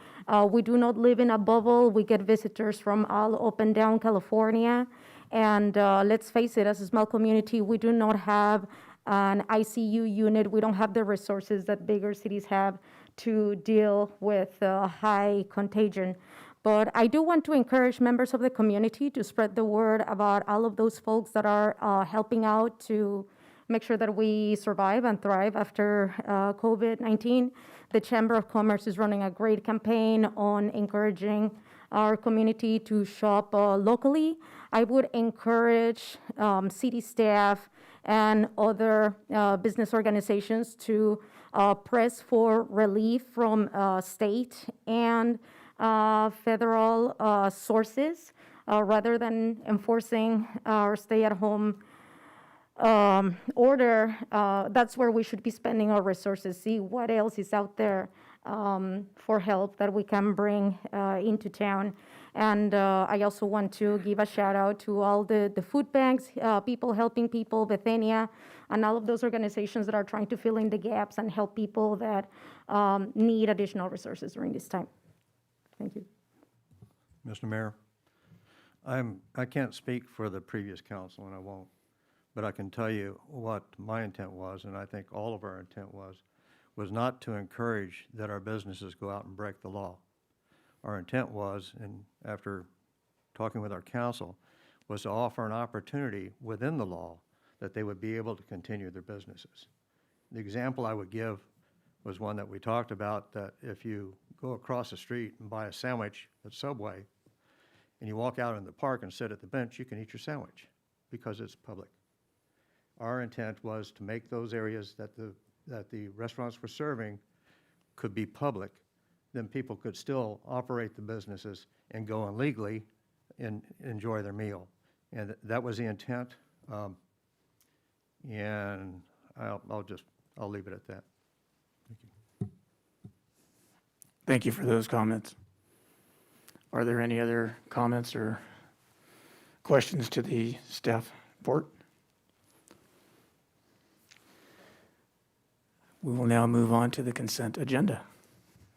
we do not live in a bubble. We get visitors from all up and down California. And let's face it, as a small community, we do not have an ICU unit. We don't have the resources that bigger cities have to deal with high contagion. But I do want to encourage members of the community to spread the word about all of those folks that are helping out to make sure that we survive and thrive after COVID-19. The Chamber of Commerce is running a great campaign on encouraging our community to shop locally. I would encourage city staff and other business organizations to press for relief from state and federal sources rather than enforcing our stay-at-home order. That's where we should be spending our resources, see what else is out there for help that we can bring into town. And I also want to give a shout out to all the food banks, people helping people, Bethania, and all of those organizations that are trying to fill in the gaps and help people that need additional resources during this time. Thank you. Mr. Mayor, I can't speak for the previous council, and I won't, but I can tell you what my intent was, and I think all of our intent was not to encourage that our businesses go out and break the law. Our intent was, and after talking with our council, was to offer an opportunity within the law that they would be able to continue their businesses. The example I would give was one that we talked about, that if you go across the street and buy a sandwich at Subway, and you walk out in the park and sit at the bench, you can eat your sandwich because it's public. Our intent was to make those areas that the restaurants were serving could be public, then people could still operate the businesses and go in legally and enjoy their meal. And that was the intent. And I'll leave it at that. Thank you. Thank you for those comments. Are there any other comments or questions to the staff report? We will now move on to the consent agenda.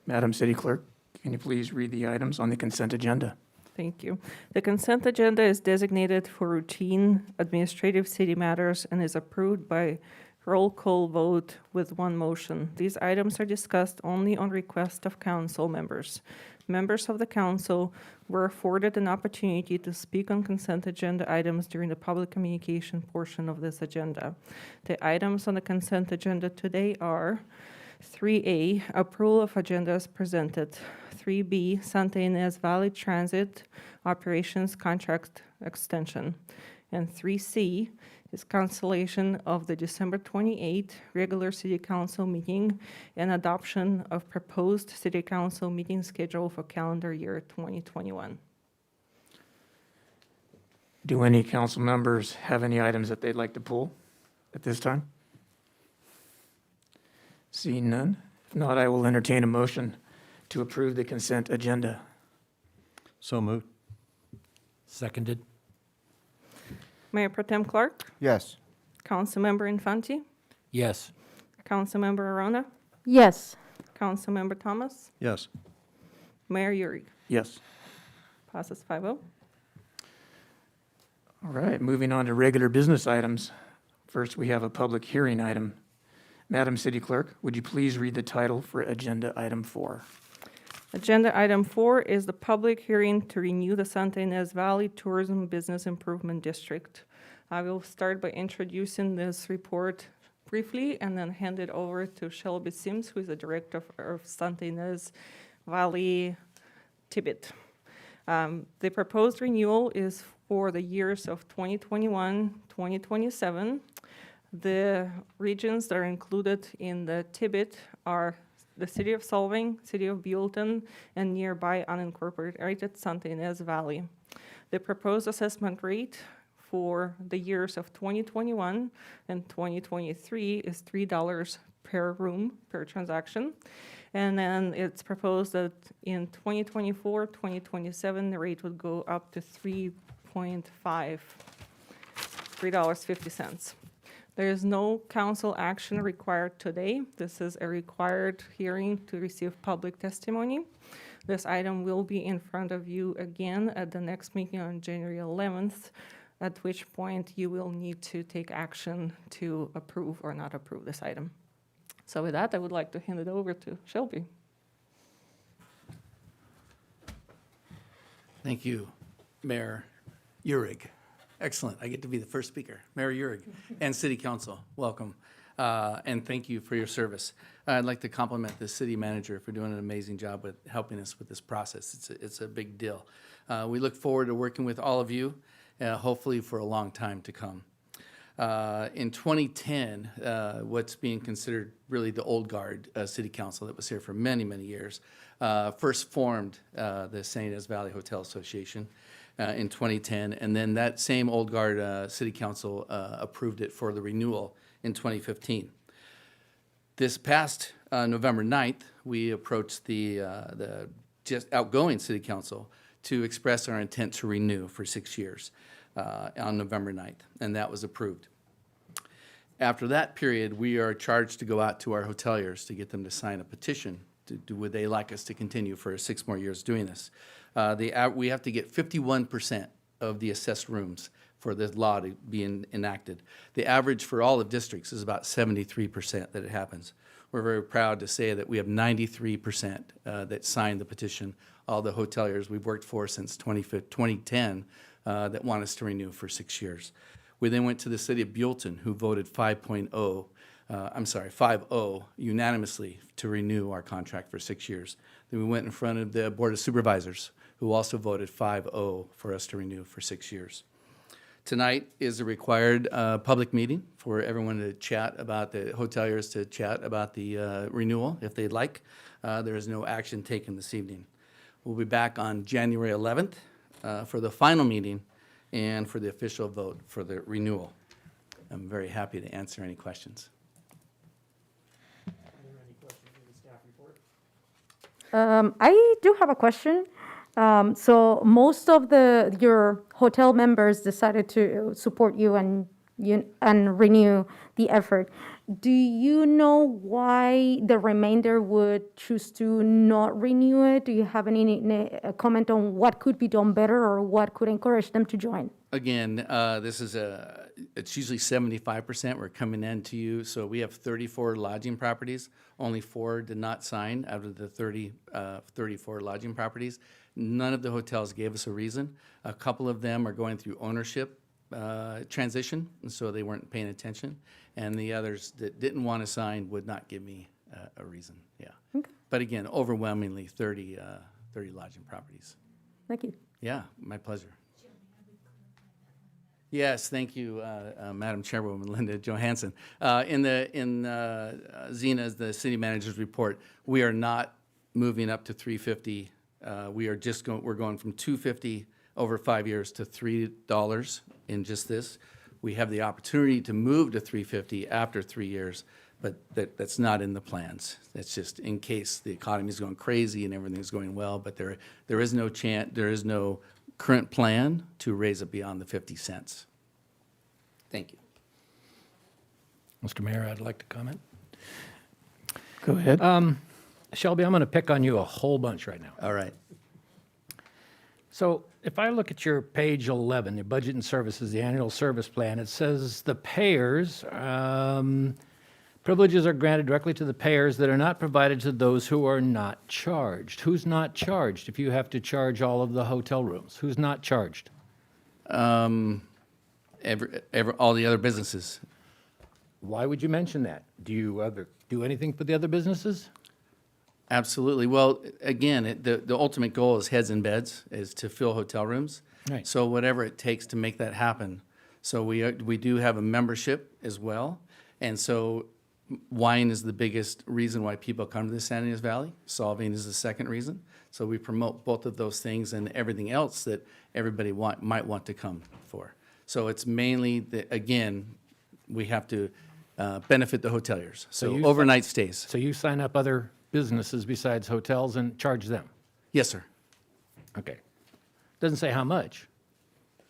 Madam City Clerk, can you please read the items on the consent agenda? Thank you. The consent agenda is designated for routine administrative city matters and is approved by roll call vote with one motion. These items are discussed only on request of council members. Members of the council were afforded an opportunity to speak on consent agenda items during the public communication portion of this agenda. The items on the consent agenda today are 3A, approval of agendas presented. 3B, Santa Ynez Valley Transit Operations Contract Extension. And 3C is cancellation of the December 28 regular city council meeting and adoption of proposed city council meeting schedule for calendar year 2021. Do any council members have any items that they'd like to pull at this time? Seeing none, if not, I will entertain a motion to approve the consent agenda. So moved. Seconded. Mayor Pro Tem Clark, Yes. Councilmember Infante, Yes. Councilmember Arona, Yes. Councilmember Thomas, Yes. Mayor Uri. Yes. Passes 5-0. All right, moving on to regular business items. First, we have a public hearing item. Madam City Clerk, would you please read the title for agenda item 4? Agenda item 4 is the public hearing to renew the Santa Ynez Valley Tourism Business Improvement District. I will start by introducing this report briefly and then hand it over to Shelby Sims, who is the director of Santa Ynez Valley Tibet. The proposed renewal is for the years of 2021, 2027. The regions that are included in the Tibet are the City of Solvang, City of Buellton, and nearby unincorporated Santa Ynez Valley. The proposed assessment rate for the years of 2021 and 2023 is $3 per room per transaction. And then it's proposed that in 2024, 2027, the rate would go up to $3.50. There is no council action required today. This is a required hearing to receive public testimony. This item will be in front of you again at the next meeting on January 11th, at which point you will need to take action to approve or not approve this item. So with that, I would like to hand it over to Shelby. Thank you, Mayor Uhrig. Excellent. I get to be the first speaker. Mayor Uhrig and City Council, welcome. And thank you for your service. I'd like to compliment the city manager for doing an amazing job with helping us with this process. It's a big deal. We look forward to working with all of you, hopefully for a long time to come. In 2010, what's being considered really the old guard city council that was here for many, many years, first formed the St. Ynez Valley Hotel Association in 2010, and then that same old guard city council approved it for the renewal in 2015. This past November 9th, we approached the just outgoing city council to express our intent to renew for 6 years on November 9th, and that was approved. After that period, we are charged to go out to our hoteliers to get them to sign a petition. Would they like us to continue for 6 more years doing this? We have to get 51% of the assessed rooms for this law to be enacted. The average for all of districts is about 73% that it happens. We're very proud to say that we have 93% that signed the petition, all the hoteliers we've worked for since 2010 that want us to renew for 6 years. We then went to the city of Buellton, who voted 5-0 unanimously to renew our contract for 6 years. Then we went in front of the Board of Supervisors, who also voted 5-0 for us to renew for 6 years. Tonight is a required public meeting for everyone to chat about, the hoteliers to chat about the renewal if they'd like. There is no action taken this evening. We'll be back on January 11th for the final meeting and for the official vote for the renewal. I'm very happy to answer any questions. I do have a question. So most of your hotel members decided to support you and renew the effort. Do you know why the remainder would choose to not renew it? Do you have any comment on what could be done better or what could encourage them to join? Again, it's usually 75% we're coming in to you. So we have 34 lodging properties. Only 4 did not sign out of the 34 lodging properties. None of the hotels gave us a reason. A couple of them are going through ownership transition, and so they weren't paying attention. And the others that didn't want to sign would not give me a reason, yeah. Okay. But again, overwhelmingly 30 lodging properties. Thank you. Yeah, my pleasure. Yes, thank you, Madam Chairwoman Linda Johansson. In Zena's, the city manager's report, we are not moving up to 350. We're going from $2.50 over 5 years to $3 in just this. We have the opportunity to move to $3.50 after 3 years, but that's not in the plans. That's just in case the economy is going crazy and everything's going well, but there is no current plan to raise it beyond the 50 cents. Thank you. Mr. Mayor, I'd like to comment. Go ahead. Shelby, I'm going to pick on you a whole bunch right now. All right. So if I look at your page 11, your budget and services, the annual service plan, it says the payers, privileges are granted directly to the payers that are not provided to those who are not charged. Who's not charged if you have to charge all of the hotel rooms? Who's not charged? All the other businesses. Why would you mention that? Do you do anything for the other businesses? Absolutely. Well, again, the ultimate goal is heads and beds, is to fill hotel rooms. Right. So whatever it takes to make that happen. So we do have a membership as well. And so wine is the biggest reason why people come to the San Ynez Valley. Solving is the second reason. So we promote both of those things and everything else that everybody might want to come for. So it's mainly, again, we have to benefit the hoteliers. So you overnight stays. So you sign up other businesses besides hotels and charge them? Yes, sir. Okay. Doesn't say how much.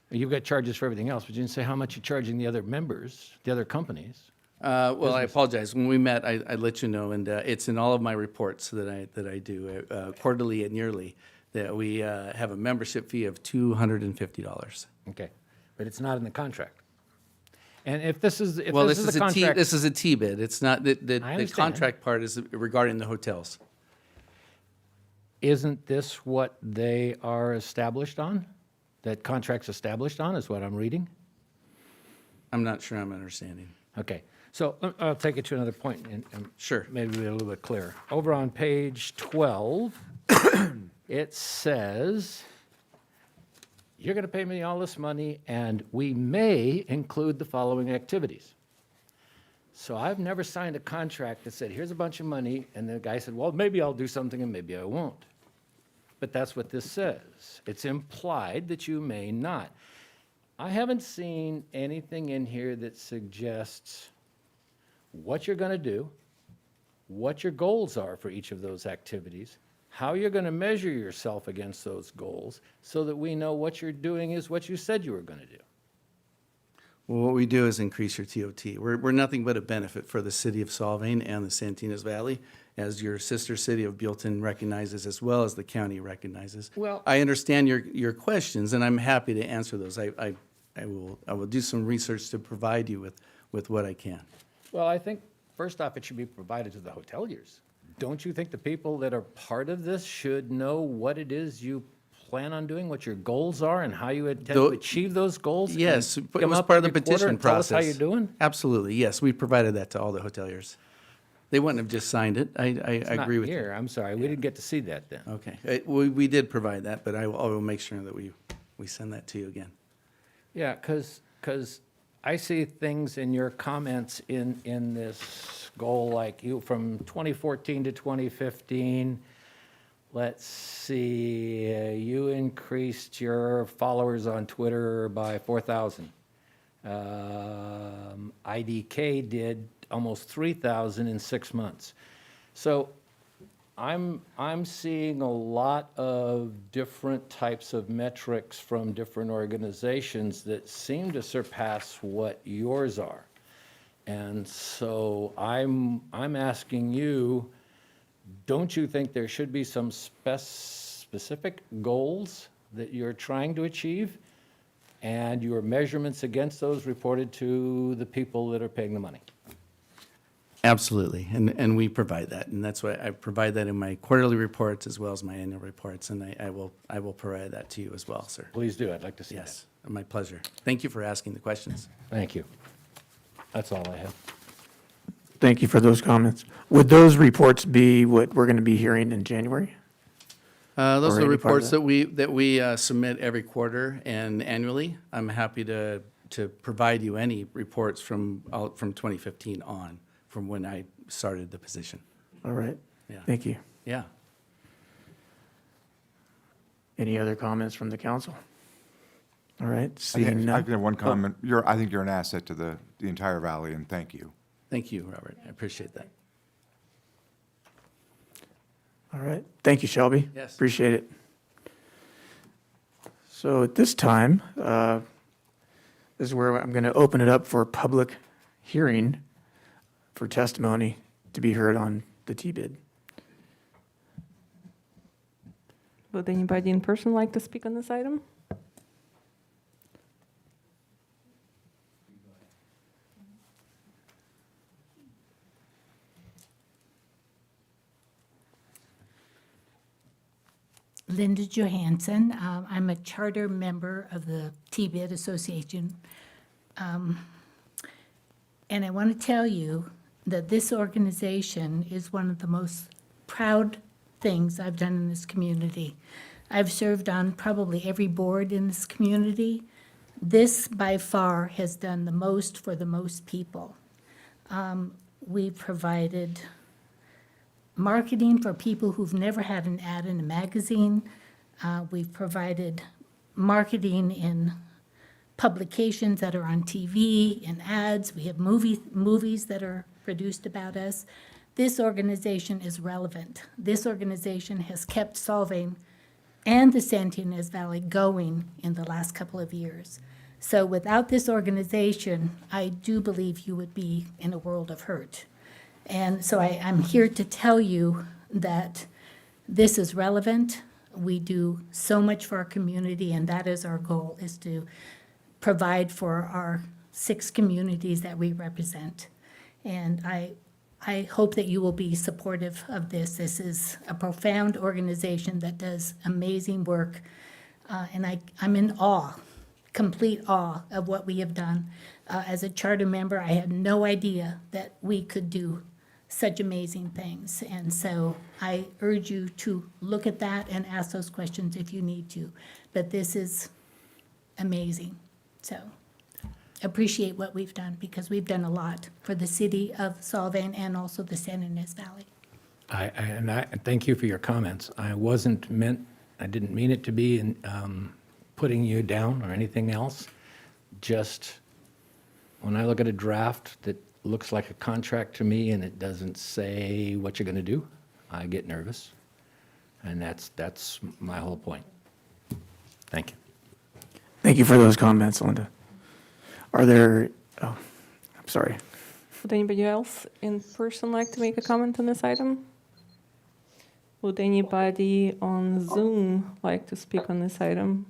You've got charges for everything else, but you didn't say how much you're charging the other members, the other companies. Well, I apologize. When we met, I let you know, and it's in all of my reports that I do quarterly and yearly, that we have a membership fee of $250. Okay, but it's not in the contract. And if this is the This contract, is a T bid. It's not the understand. contract part is regarding the hotels. isn't this what they are established on? That contract's established on is what I'm reading? I'm not sure I'm understanding. Okay, so I'll take it to another point and Sure. maybe be a little bit clearer. Over on page 12, it says, you're going to pay me all this money, and we may include the following activities. So I've never signed a contract that said, here's a bunch of money, and the guy said, well, maybe I'll do something and maybe I won't. But that's what this says. It's implied that you may not. I haven't seen anything in here that suggests what you're going to do, what your goals are for each of those activities, how you're going to measure yourself against those goals, so that we know what you're doing is what you said you were going to do. Well, what we do is increase your TOT. We're nothing but a benefit for the city of Solvang and the Santinas Valley, as your sister city of Buellton recognizes, as well as the county recognizes. Well- I understand your questions, and I'm happy to answer those. I will do some research to provide you with what I can. Well, I think, first off, it should be provided to the hoteliers. Don't you think the people that are part of this should know what it is you plan on doing, what your goals are, and how you intend to achieve those goals? and Yes, it come was up part of the every quarter petition and tell us process. how you're doing? Absolutely, yes, we provided that to all the hoteliers. They wouldn't have just signed it. I It's not agree with you. here. I'm sorry, we didn't get to see that then. Okay, we did provide that, but I will make sure that we send that to you again. Yeah, because I see things in your comments in this goal, like you, from 2014 to 2015, let's see, you increased your followers on Twitter by 4,000. IDK did almost 3,000 in 6 months. So I'm seeing a lot of different types of metrics from different organizations that seem to surpass what yours are. And so I'm asking you, don't you think there should be some specific goals that you're trying to achieve, and your measurements against those reported to the people that are paying the money? Absolutely, and we provide that, and that's why I provide that in my quarterly reports as well as my annual reports, and I will provide that to you as well, sir. Please do, I'd like to see that. Yes, my pleasure. Thank you for asking the questions. Thank you. That's all I have. Thank you for those comments. Would those reports be what we're going to be hearing in January? Those Or are the any part of reports that we submit every quarter and annually. I'm happy to provide you any reports from 2015 on, from when I started the position. All right. Yeah. Thank you. Yeah. Any other comments from the council? All right, I seeing can none. have one comment. I think you're an asset to the entire valley, and thank you. Thank you, Robert. I appreciate that. All right, thank you, Shelby. Yes. Appreciate it. So at this time, this is where I'm going to open it up for public hearing for testimony to be heard on the T-bid. Would anybody in person like to speak on this item? Linda Johansson. I'm a charter member of the T-Bid Association. And I want to tell you that this organization is one of the most proud things I've done in this community. I've served on probably every board in this community. This, by far, has done the most for the most people. We provided marketing for people who've never had an ad in a magazine. We've provided marketing in publications that are on TV and ads. We have movies that are produced about us. This organization is relevant. This organization has kept Solvang and the Santinas Valley going in the last couple of years. So without this organization, I do believe you would be in a world of hurt. And so I'm here to tell you that this is relevant. We do so much for our community, and that is our goal, is to provide for our 6 communities that we represent. And I hope that you will be supportive of this. This is a profound organization that does amazing work. And I'm in awe, complete awe of what we have done. As a charter member, I had no idea that we could do such amazing things. And so I urge you to look at that and ask those questions if you need to. But this is amazing. So appreciate what we've done, because we've done a lot for the city of Solvang and also the San Ynez Valley. I thank you for your comments. I didn't mean it to be putting you down or anything else. Just when I look at a draft that looks like a contract to me and it doesn't say what you're going to do, I get nervous. And that's my whole point. Thank you. Thank you for those comments, Linda. Are there, oh, I'm sorry. Would anybody else in person like to make a comment on this item? Would anybody on Zoom like to speak on this item?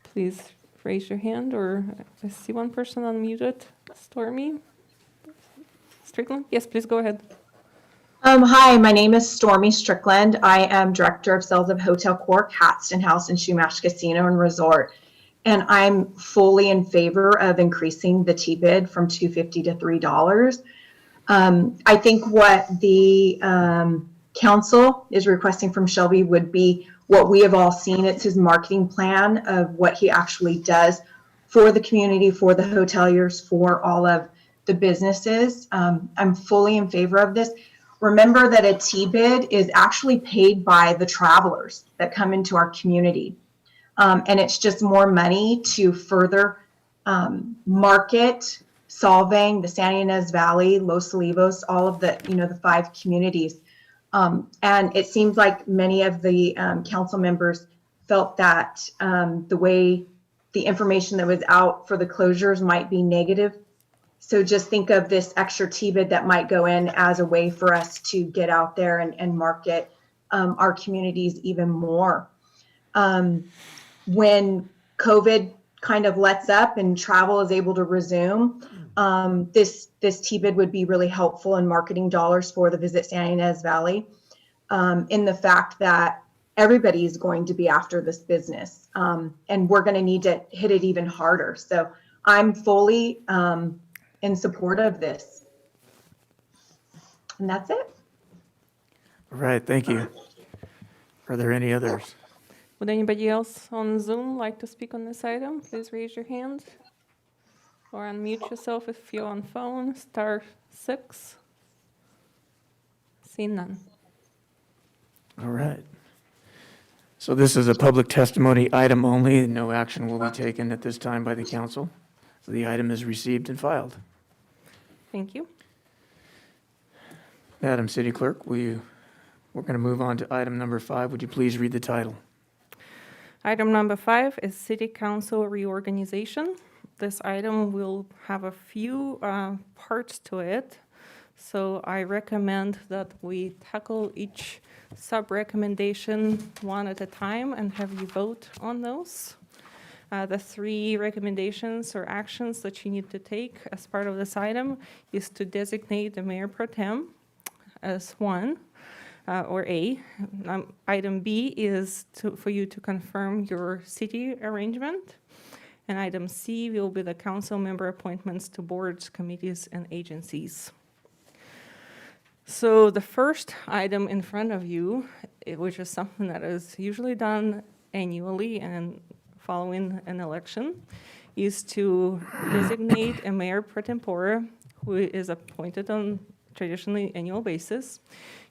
Please raise your hand, or I see one person unmuted. Stormy Strickland? Yes, please go ahead. Hi, my name is Stormy Strickland. I am Director of Sales of Hotel Cork, Hatston House, and Shumash Casino and Resort. And I'm fully in favor of increasing the T-bid from $2.50 to $3. I think what the council is requesting from Shelby would be what we have all seen. It's his marketing plan of what he actually does for the community, for the hoteliers, for all of the businesses. I'm fully in favor of this. Remember that a T-bid is actually paid by the travelers that come into our community. And it's just more money to further market Solvang, the Santa Ynez Valley, Los Olivos, all of the, the 5 communities. And it seems like many of the council members felt that the way the information that was out for the closures might be negative. So just think of this extra T-bid that might go in as a way for us to get out there and market our communities even more. When COVID kind of lets up and travel is able to resume, this T-bid would be really helpful in marketing dollars for the Visit Santa Ynez Valley, in the fact that everybody is going to be after this business, and we're going to need to hit it even harder. So I'm fully in support of this. And that's it. All right, thank you. Are there any others? Would anybody else on Zoom like to speak on this item? Please raise your hand or unmute yourself if you're on phone. *6. See none. All right. So this is a public testimony item only. No action will be taken at this time by the council. So the item is received and filed. Thank you. Madam City Clerk, we're going to move on to item number 5. Would you please read the title? Item number 5 is City Council Reorganization. This item will have a few parts to it, so I recommend that we tackle each sub-recommendation one at a time and have you vote on those. The 3 recommendations or actions that you need to take as part of this item is to designate the Mayor Pro Tem as one, or A. Item B is for you to confirm your city arrangement. And item C will be the council member appointments to boards, committees, and agencies. So the first item in front of you, which is something that is usually done annually and following an election, is to designate a mayor pro tempore who is appointed on traditionally annual basis.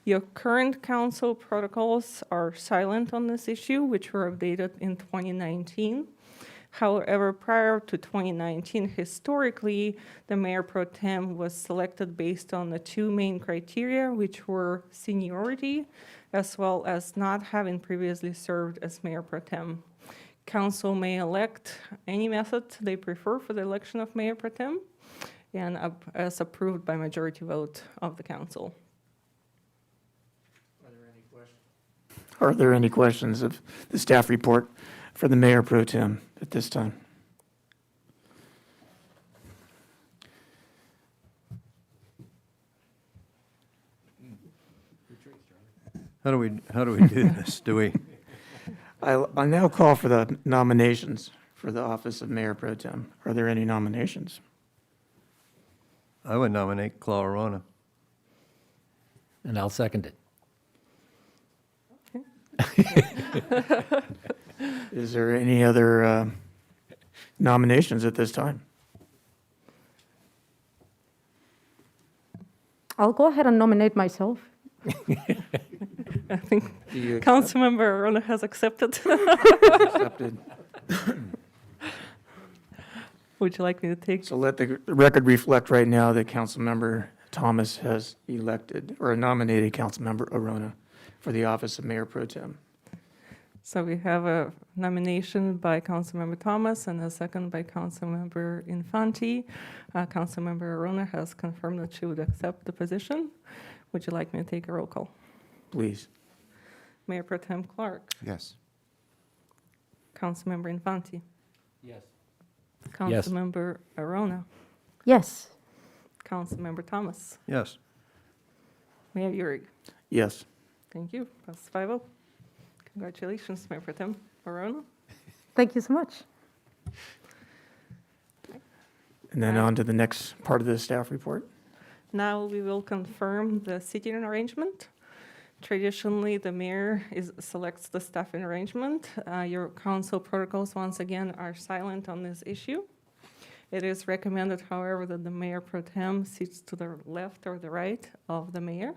Your current council protocols are silent on this issue, which were updated in 2019. However, prior to 2019, historically, the mayor pro tem was selected based on the 2 main criteria, which were seniority, as well as not having previously served as mayor pro tem. Council may elect any method they prefer for the election of mayor pro tem, and as approved by majority vote of the council. Are there any questions of the staff report for the Mayor Pro Tem at this time? How do we do this? Do we? I now call for the nominations for the office of Mayor Pro Tem. Are there any nominations? I would nominate Claude Arona. And I'll second it. Is there any other nominations at this time? I'll go ahead and nominate myself. I think Do you Councilmember Arona has accepted. accepted? Would you like me to take? So let the record reflect right now that Councilmember Thomas has elected or nominated Councilmember Arona for the office of Mayor Pro Tem. So we have a nomination by Councilmember Thomas and a second by Councilmember Infante. Councilmember Arona has confirmed that she would accept the position. Would you like me to take a roll call? Please. Mayor Pro Tem Clark, Yes. Councilmember Infante, Yes. Yes. Councilmember Arona, Yes. Councilmember Thomas, Yes. Mayor Uhrig. Yes. Thank you. That's 5-0. Congratulations, Mayor Pro Tem Arona. Thank you so much. And then on to the next part of the staff report. Now we will confirm the seating arrangement. Traditionally, the mayor selects the staffing arrangement. Your council protocols, once again, are silent on this issue. It is recommended, however, that the mayor pro tem sits to the left or the right of the mayor,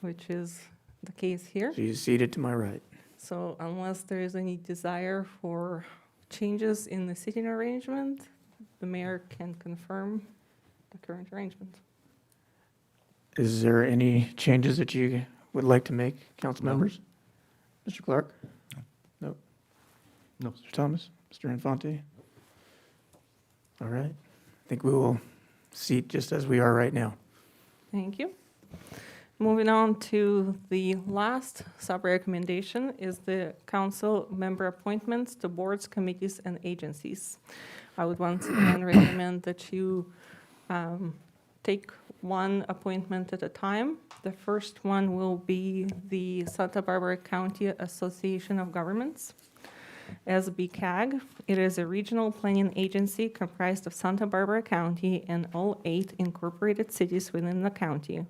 which is the case here. She's seated to my right. So unless there is any desire for changes in the seating arrangement, the mayor can confirm the current arrangement. Is there any changes that you would like to make, council members? Mr. Clark? No. No. Mr. Thomas? Mr. Infante? All right. I think we will seat just as we are right now. Thank you. Moving on to the last sub-recommendation is the council member appointments to boards, committees, and agencies. I would once again recommend that you take one appointment at a time. The first one will be the Santa Barbara County Association of Governments, SBCAG. It is a regional planning agency comprised of Santa Barbara County and all 8 incorporated cities within the county.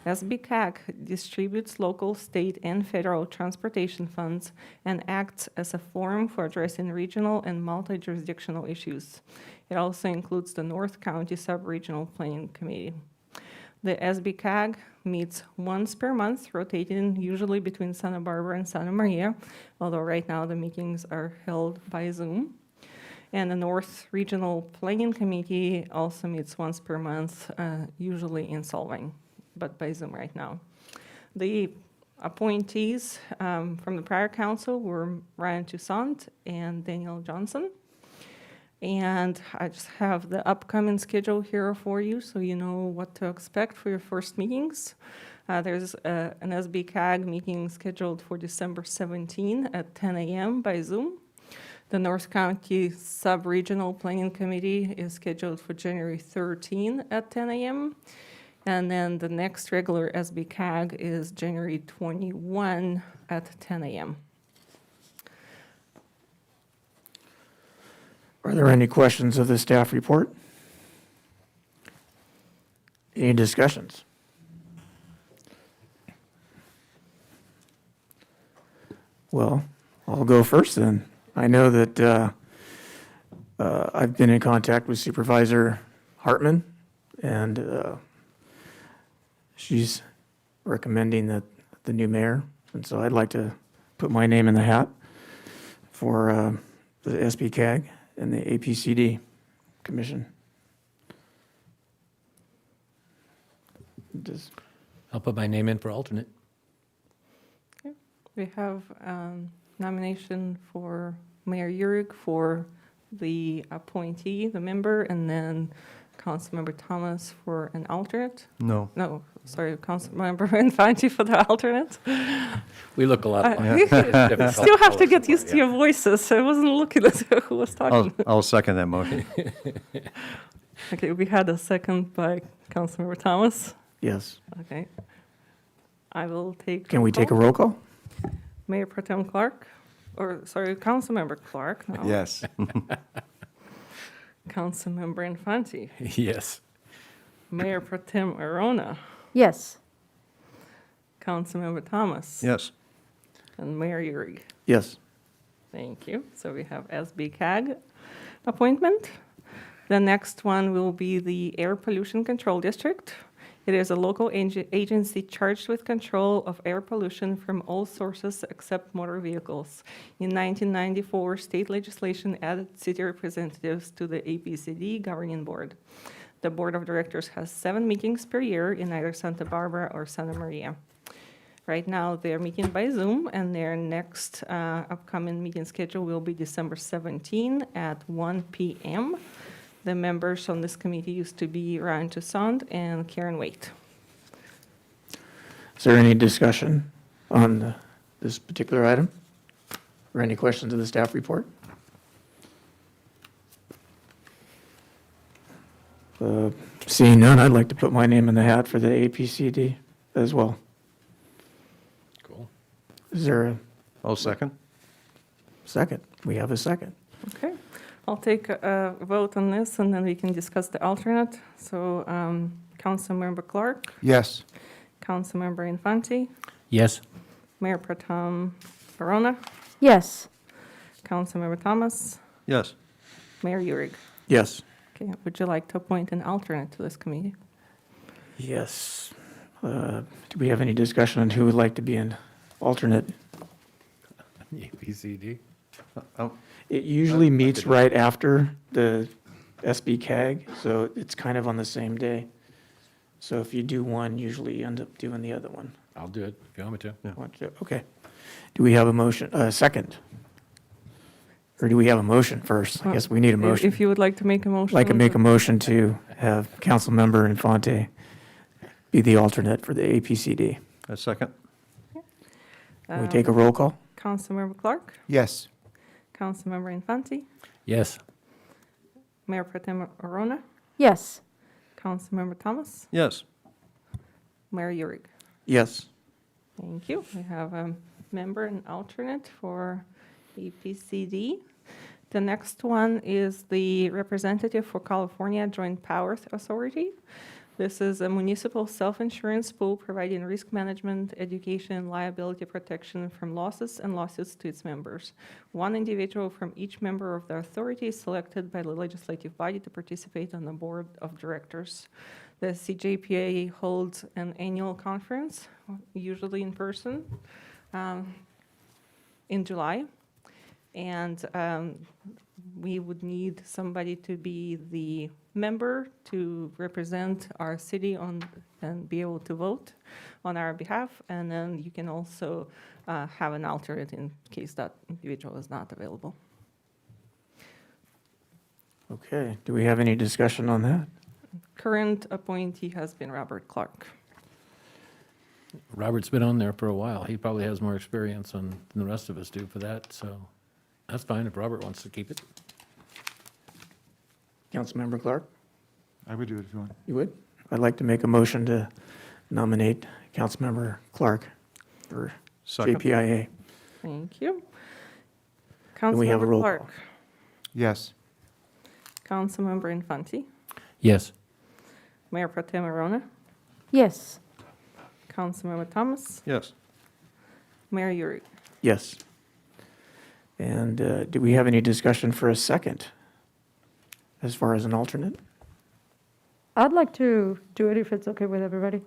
SBCAG distributes local, state, and federal transportation funds and acts as a forum for addressing regional and multi-jurisdictional issues. It also includes the North County Sub-Regional Planning Committee. The SBCAG meets once per month, rotating usually between Santa Barbara and Santa Maria, although right now the meetings are held by Zoom. And the North Regional Planning Committee also meets once per month, usually in Solvang, but by Zoom right now. The appointees from the prior council were Ryan Toussaint and Daniel Johnson. And I just have the upcoming schedule here for you so you know what to expect for your first meetings. There's an SBCAG meeting scheduled for December 17 at 10 a.m. by Zoom. The North County Sub-Regional Planning Committee is scheduled for January 13 at 10 a.m. And then the next regular SBCAG is January 21 at 10 a.m. Are there any questions of the staff report? Any discussions? Well, I'll go first then. I know that I've been in contact with Supervisor Hartman, and she's recommending that the new mayor, and so I'd like to put my name in the hat for the SBCAG and the APCD Commission. I'll put my name in for alternate. Okay. We have nomination for Mayor Uhrig for the appointee, the member, and then Councilmember Thomas for an alternate. No. No, sorry, Councilmember Infante for the alternate. We look a lot alike. You still have to get used to your voices. I wasn't looking at who was talking. I'll second that motion. Okay, we had a second by Councilmember Thomas. Yes. Okay. I will take. Can we take a roll call? Mayor Pro Tem Clark, or sorry, Councilmember Clark now. Yes. Councilmember Infante, Yes. Mayor Pro Tem Arona, Yes. Councilmember Thomas. Yes. And Mayor Uhrig. Yes. Thank you. So we have SBCAG appointment. The next one will be the Air Pollution Control District. It is a local agency charged with control of air pollution from all sources except motor vehicles. In 1994, state legislation added city representatives to the APCD governing board. The board of directors has 7 meetings per year in either Santa Barbara or Santa Maria. Right now, they're meeting by Zoom, and their next upcoming meeting schedule will be December 17 at 1 p.m. The members on this committee used to be Ryan Toussaint and Karen Waite. Is there any discussion on this particular item? Or any questions of the staff report? Seeing none, I'd like to put my name in the hat for the APCD as well. Cool. Is there a I'll second. second? We have a second. Okay, I'll take a vote on this, and then we can discuss the alternate. So, Councilmember Clark, Yes. Councilmember Infante, Yes. Mayor Pro Tem Verona, Yes. Councilmember Thomas, Yes. Mayor Uhrig. Yes. Okay, would you like to appoint an alternate to this committee? Yes. Do we have any discussion on who would like to be an alternate? APCD. Oh, It usually meets right after the SB CAG, so it's kind of on the same day. So if you do one, usually you end up doing the other one. I'll do it if you want me to. Okay. Do we have a motion, second? Or do we have a motion first? I guess we need a motion. If you would like to make a motion. Like to make a motion to have Councilmember Infante be the alternate for the APCD. a second. Can we take a roll call? Councilmember Clark, Yes. Councilmember Infante, Yes. Mayor Pro Tem Verona, Yes. Councilmember Thomas, Yes. Mayor Uhrig. Yes. Thank you. We have a member and alternate for APCD. The next one is the representative for California Joint Powers Authority. This is a municipal self-insurance pool providing risk management, education, and liability protection from losses and lawsuits to its members. One individual from each member of the authority is selected by the legislative body to participate on the board of directors. The CJPA holds an annual conference, usually in person, in July. And we would need somebody to be the member to represent our city on and be able to vote on our behalf. And then you can also have an alternate in case that individual is not available. Okay. Do we have any discussion on that? Current appointee has been Robert Clark. Robert's been on there for a while. He probably has more experience than the rest of us do for that, so that's fine if Robert wants to keep it. Councilmember Clark? I would do it if you want. You would? I'd like to make a motion to nominate Councilmember Clark for Second. JPIA. Thank you. Can we have a Councilmember roll Clark, call? Yes. Councilmember Infante, Yes. Mayor Pro Tem Verona, Yes. Councilmember Thomas, Yes. Mayor Uhrig. Yes. And do we have any discussion for a second as far as an alternate? I'd like to do it if it's okay with everybody.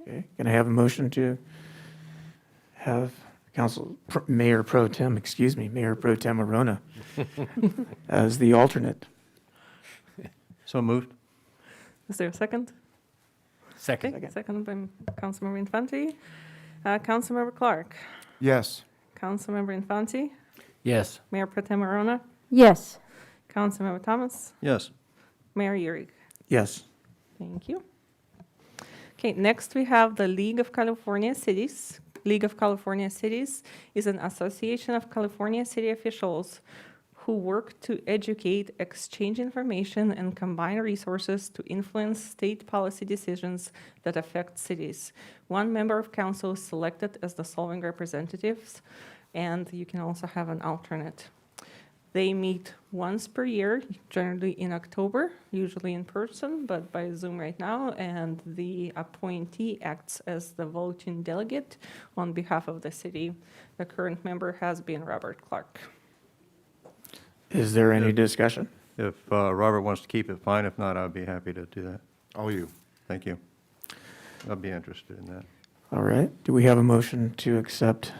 Okay. Can I have a motion to have Mayor Pro Tem Arona as the alternate? So moved. Is there a second? Second. Okay, second by Councilmember Infante. Councilmember Clark, Yes. Councilmember Infante, Yes. Mayor Pro Tem Arona, Yes. Councilmember Thomas, Yes. Mayor Uhrig. Yes. Thank you. Okay, next we have the League of California Cities. League of California Cities is an association of California city officials who work to educate, exchange information, and combine resources to influence state policy decisions that affect cities. One member of council is selected as the Solvang representatives, and you can also have an alternate. They meet once per year, generally in October, usually in person, but by Zoom right now, and the appointee acts as the voting delegate on behalf of the city. The current member has been Robert Clark. Is there any discussion? If Robert wants to keep it, fine. If not, I'd be happy to do that. All you. Thank you. I'll be interested in that. All right. Do we have a motion to accept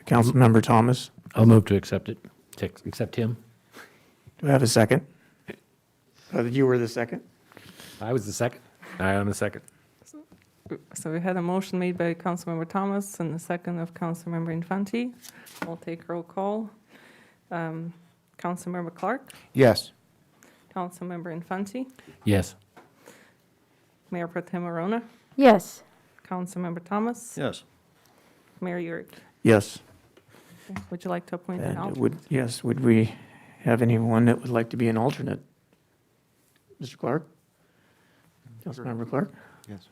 Councilmember Thomas? I'll move to accept it, to accept him. Do I have a second? You were the second? I was the second. I am the second. So we had a motion made by Councilmember Thomas and a second of Councilmember Infante. We'll take roll call. Councilmember Clark, Yes. Councilmember Infante, Yes. Mayor Pro Tem Arona, Yes. Councilmember Thomas, Yes. Mayor Urick. Yes. Would you like to appoint an And alternate? would we have anyone that would like to be an alternate? Mr. Clark? Councilmember Clark? Yes.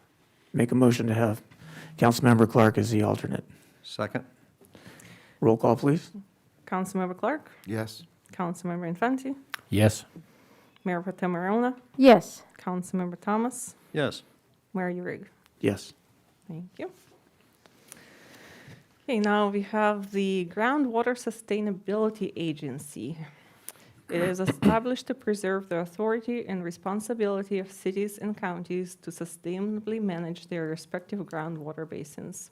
Make a motion to have Councilmember Clark as the alternate. Second? Roll call, please. Councilmember Clark, Yes. Councilmember Infante, Yes. Mayor Pro Tem Arona, Yes. Councilmember Thomas, Yes. Mayor Urick. Yes. Thank you. Okay, now we have the Groundwater Sustainability Agency. It is established to preserve the authority and responsibility of cities and counties to sustainably manage their respective groundwater basins.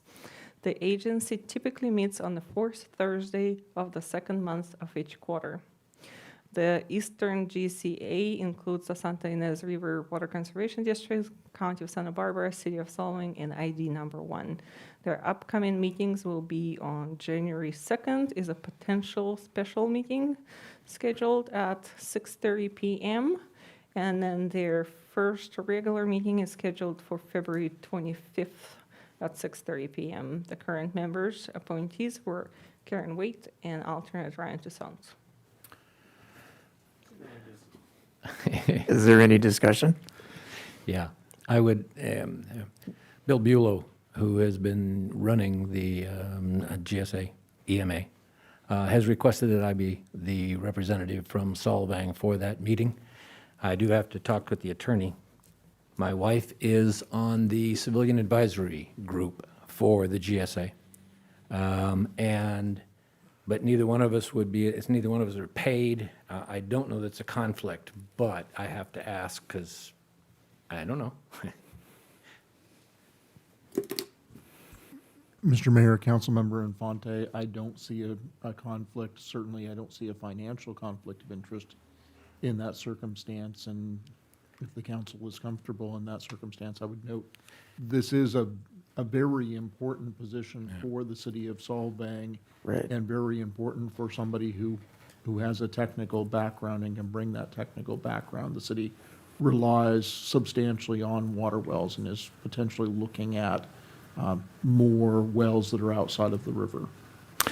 The agency typically meets on the fourth Thursday of the second month of each quarter. The Eastern GCA includes the Santa Ynez River Water Conservation District, County of Santa Barbara, City of Solvang, and ID number 1. Their upcoming meetings will be on January 2nd is a potential special meeting scheduled at 6:30 p.m. And then their first regular meeting is scheduled for February 25th at 6:30 p.m. The current members, appointees were Karen Waite and alternate Ryan Toussaint. Is there any discussion? Yeah, I would, Bill Bulow, who has been running the GSA EMA, has requested that I be the representative from Solvang for that meeting. I do have to talk with the attorney. My wife is on the civilian advisory group for the GSA. But neither one of us would be, neither one of us are paid. I don't know that's a conflict, but I have to ask because I don't know. Mr. Mayor, Councilmember Infante, I don't see a conflict. Certainly, I don't see a financial conflict of interest in that circumstance. And if the council is comfortable in that circumstance, I would note this is a very important position for the city of Solvang. Right. And very important for somebody who has a technical background and can bring that technical background. The city relies substantially on water wells and is potentially looking at more wells that are outside of the river.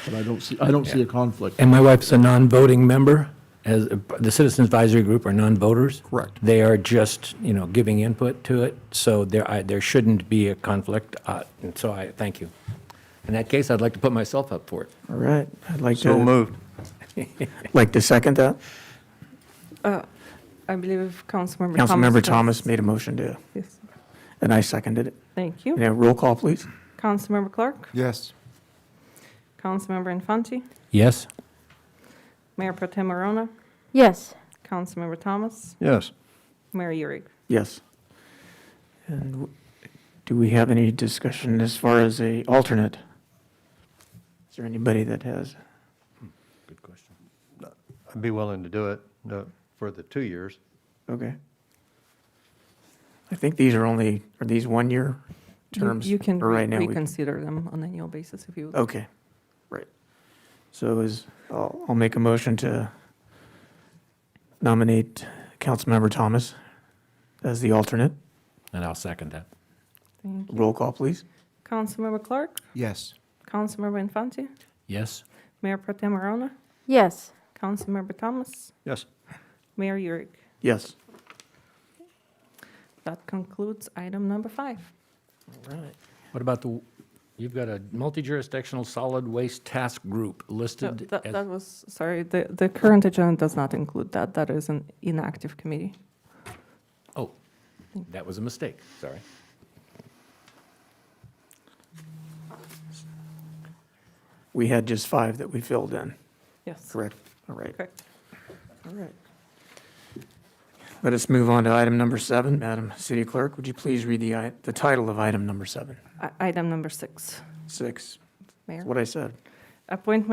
But I don't see a conflict. And my wife's a non-voting member, as the Citizens Advisory Group are non-voters. Correct. They are just, giving input to it, so there shouldn't be a conflict, and so I thank you. In that case, I'd like to put myself up for it. All right. I'd like So to, moved. like to second that. I believe Councilmember Thomas. Councilmember Thomas made a motion to, Yes, and I seconded it. thank you. Yeah, roll call, please. Councilmember Clark, Yes. Councilmember Infante, Yes? Mayor Pro Tem Arona, Yes. Councilmember Thomas, Yes. Mayor Urick. Yes. And do we have any discussion as far as a alternate? Is there anybody that has? Good question. I'd be willing to do it for the 2 years. Okay. I think these are these 1-year terms? You can Or right now we- reconsider them on an annual basis if you would. Okay, right. So I'll make a motion to nominate Councilmember Thomas as the alternate. And I'll second that. Thank you. Roll call, please. Councilmember Clark, Yes. Councilmember Infante, Yes? Mayor Pro Tem Arona, Yes. Councilmember Thomas, Yes. Mayor Urick. Yes. That concludes item number 5. All right. What about you've got a multi-jurisdictional solid waste task group listed as... That was, sorry, the current agenda does not include that. That is an inactive committee. Oh, that was a mistake, sorry. We had just 5 that we filled in, Yes. correct? All right. Correct. All right. Let us move on to item number 7. Madam City Clerk, would you please read the title of item number 7? Item number 6, 6. Mayor. That's what I said. Item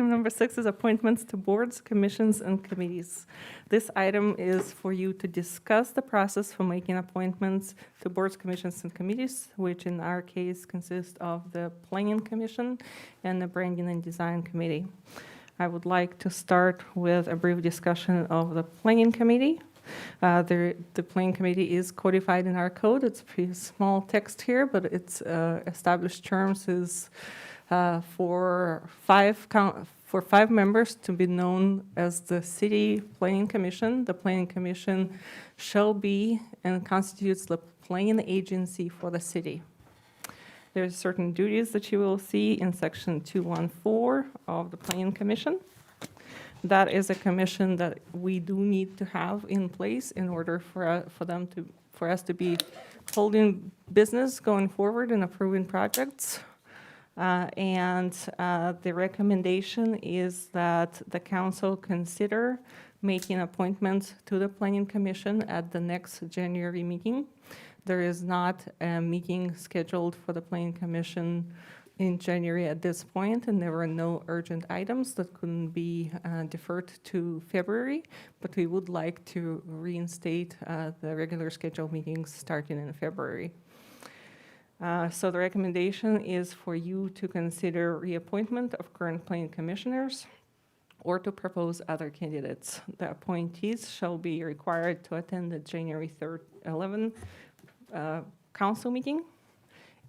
number 6 is appointments to boards, commissions, and committees. This item is for you to discuss the process for making appointments to boards, commissions, and committees, which in our case consist of the Planning Commission and the Branding and Design Committee. I would like to start with a brief discussion of the Planning Committee. The Planning Committee is codified in our code. It's pretty small text here, but its established terms is for five members to be known as the City Planning Commission. The Planning Commission shall be and constitutes the planning agency for the city. There's certain duties that you will see in section 214 of the Planning Commission. That is a commission that we do need to have in place in order for us to be holding business going forward and approving projects. The recommendation is that the council consider making appointments to the Planning Commission at the next January meeting. There is not a meeting scheduled for the Planning Commission in January at this point, and there were no urgent items that couldn't be deferred to February, but we would like to reinstate the regular scheduled meetings starting in February. So the recommendation is for you to consider reappointment of current planning commissioners or to propose other candidates. The appointees shall be required to attend the January 3rd, 11 council meeting.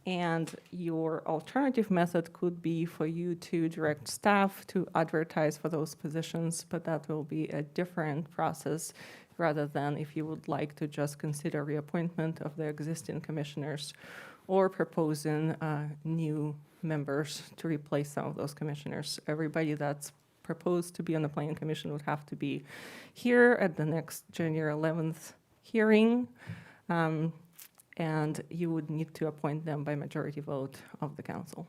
And your alternative method could be for you to direct staff to advertise for those positions, but that will be a different process rather than if you would like to just consider reappointment of the existing commissioners or proposing new members to replace some of those commissioners. Everybody that's proposed to be on the Planning Commission would have to be here at the next January 11th hearing. And you would need to appoint them by majority vote of the council.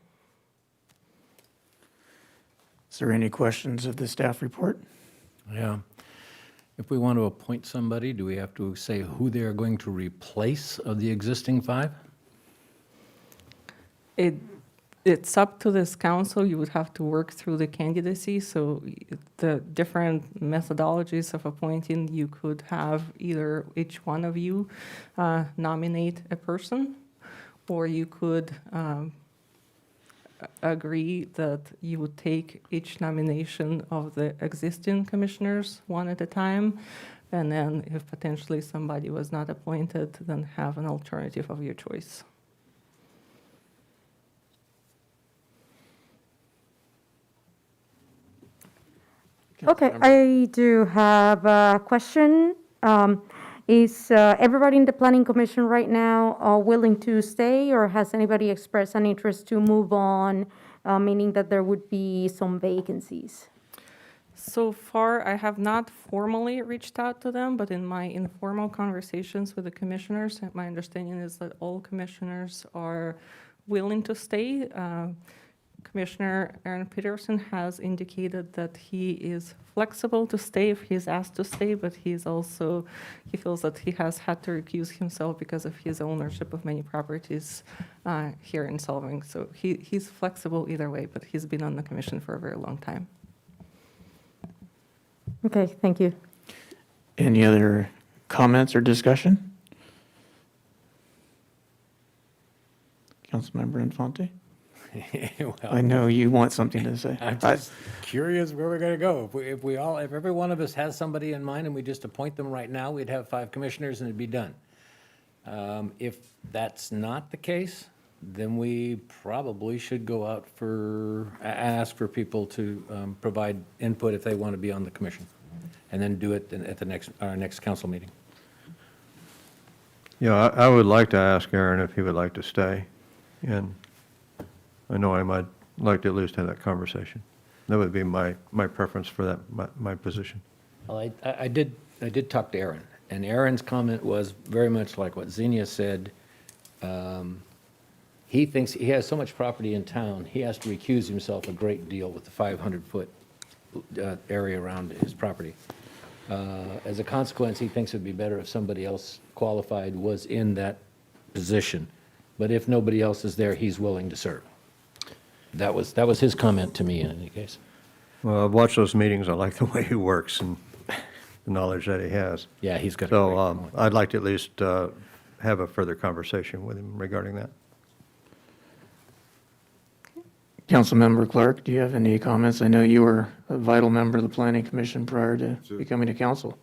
Is there any questions of the staff report? Yeah. If we want to appoint somebody, do we have to say who they are going to replace of the existing 5? It's up to this council. You would have to work through the candidacy. So the different methodologies of appointing, you could have either each one of you nominate a person, or you could agree that you would take each nomination of the existing commissioners one at a time, and then if potentially somebody was not appointed, then have an alternative of your choice. Okay, I do have a question. Is everybody in the Planning Commission right now willing to stay, or has anybody expressed an interest to move on, meaning that there would be some vacancies? So far, I have not formally reached out to them, but in my informal conversations with the commissioners, my understanding is that all commissioners are willing to stay. Commissioner Aaron Peterson has indicated that he is flexible to stay if he's asked to stay, but he feels that he has had to recuse himself because of his ownership of many properties here in Solvang. So he's flexible either way, but he's been on the commission for a very long time. Okay, thank you. Any other comments or discussion? Councilmember Infante? Well, I know you want something to say. I'm just curious where we're going to go. If every one of us has somebody in mind and we just appoint them right now, we'd have 5 commissioners and it'd be done. If that's not the case, then we probably should go out ask for people to provide input if they want to be on the commission, and then do it at our next council meeting. Yeah, I would like to ask Aaron if he would like to stay, and I know I might like to at least have that conversation. That would be my preference for that, my position. Well, I did talk to Aaron, and Aaron's comment was very much like what Xenia said. He thinks he has so much property in town, he has to recuse himself a great deal with the 500-foot area around his property. As a consequence, he thinks it'd be better if somebody else qualified was in that position. But if nobody else is there, he's willing to serve. That was his comment to me in any case. Well, I've watched those meetings. I like the way he works and the knowledge that he has. Yeah, he's got a So great point. I'd like to at least have a further conversation with him regarding that. Councilmember Clark, do you have any comments? I know you were a vital member of the Planning Commission prior to becoming a council.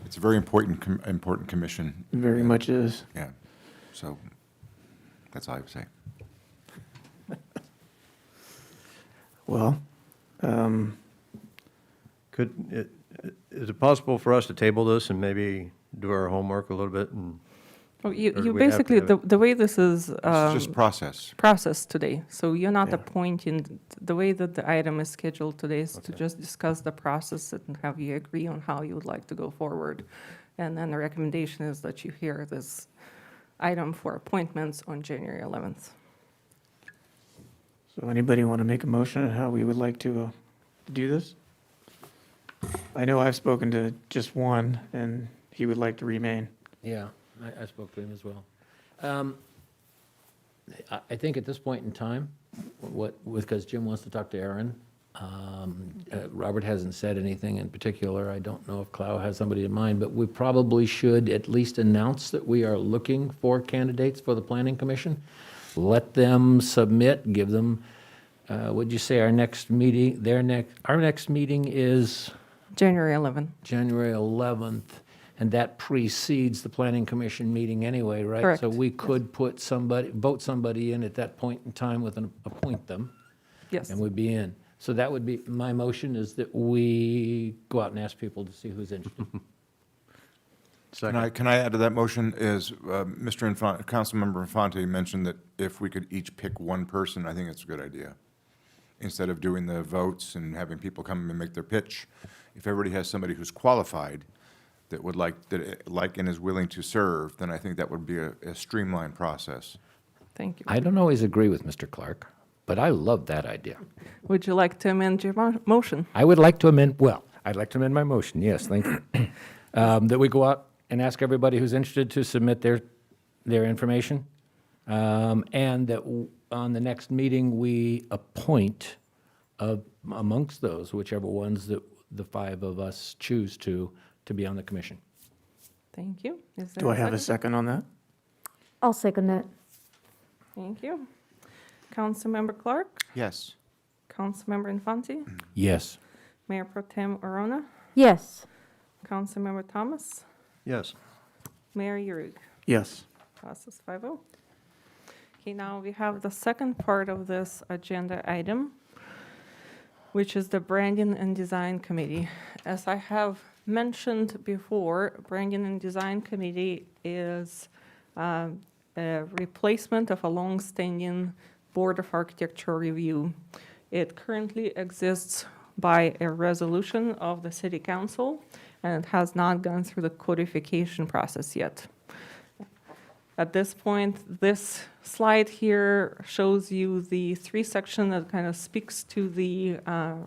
It's a very important, important commission. Very much is. Yeah, so that's all I would say. Well, Is it possible for us to table this and maybe do our homework a little bit and? Well, Or you we'd have to basically, have the way this is. It's just process. Process today. So you're not Yeah. appointing, the way that the item is scheduled today is to just discuss the process and have you agree on how you would like to go forward. And then the recommendation is that you hear this item for appointments on January 11th. so anybody want to make a motion on how we would like to do this? I know I've spoken to just one, and he would like to remain. Yeah, I spoke to him as well. I think at this point in time, because Jim wants to talk to Aaron, Robert hasn't said anything in particular. I don't know if Clow has somebody in mind, but we probably should at least announce that we are looking for candidates for the Planning Commission. Let them submit, give them, what'd you say, our next meeting, our next meeting is January 11th. January 11th, and that precedes the Planning Commission meeting anyway, right? Correct, So we could vote somebody in at that point in time with appoint them, Yes. and we'd be in. So that would be, my motion is that we go out and ask people to see who's interested. Can I add to that motion is, Councilmember Infante mentioned that if we could each pick one person, I think it's a good idea. Instead of doing the votes and having people come and make their pitch, if everybody has somebody who's qualified that would like and is willing to serve, then I think that would be a streamlined process. Thank you. I don't always agree with Mr. Clark, but I love that idea. Would you like to amend your motion? I would like to amend, I'd like to amend my motion, yes, thank you. That we go out and ask everybody who's interested to submit their information, and that on the next meeting, we appoint amongst those, whichever ones that the five of us choose to be on the commission. Thank you. Is there Do I have a second on that? I'll second that. Thank you. Councilmember Clark? Yes. Councilmember Infante? Yes. Mayor Pro Tem Orona? Yes. Councilmember Thomas? Yes. Mayor Uhrig? Yes. Passes 5-0. Okay, now we have the second part of this agenda item, which is the Branding and Design Committee. As I have mentioned before, Branding and Design Committee is a replacement of a long-standing Board of Architecture review. It currently exists by a resolution of the City Council, and it has not gone through the codification process yet. At this point, this slide here shows you the three sections that kind of speaks to the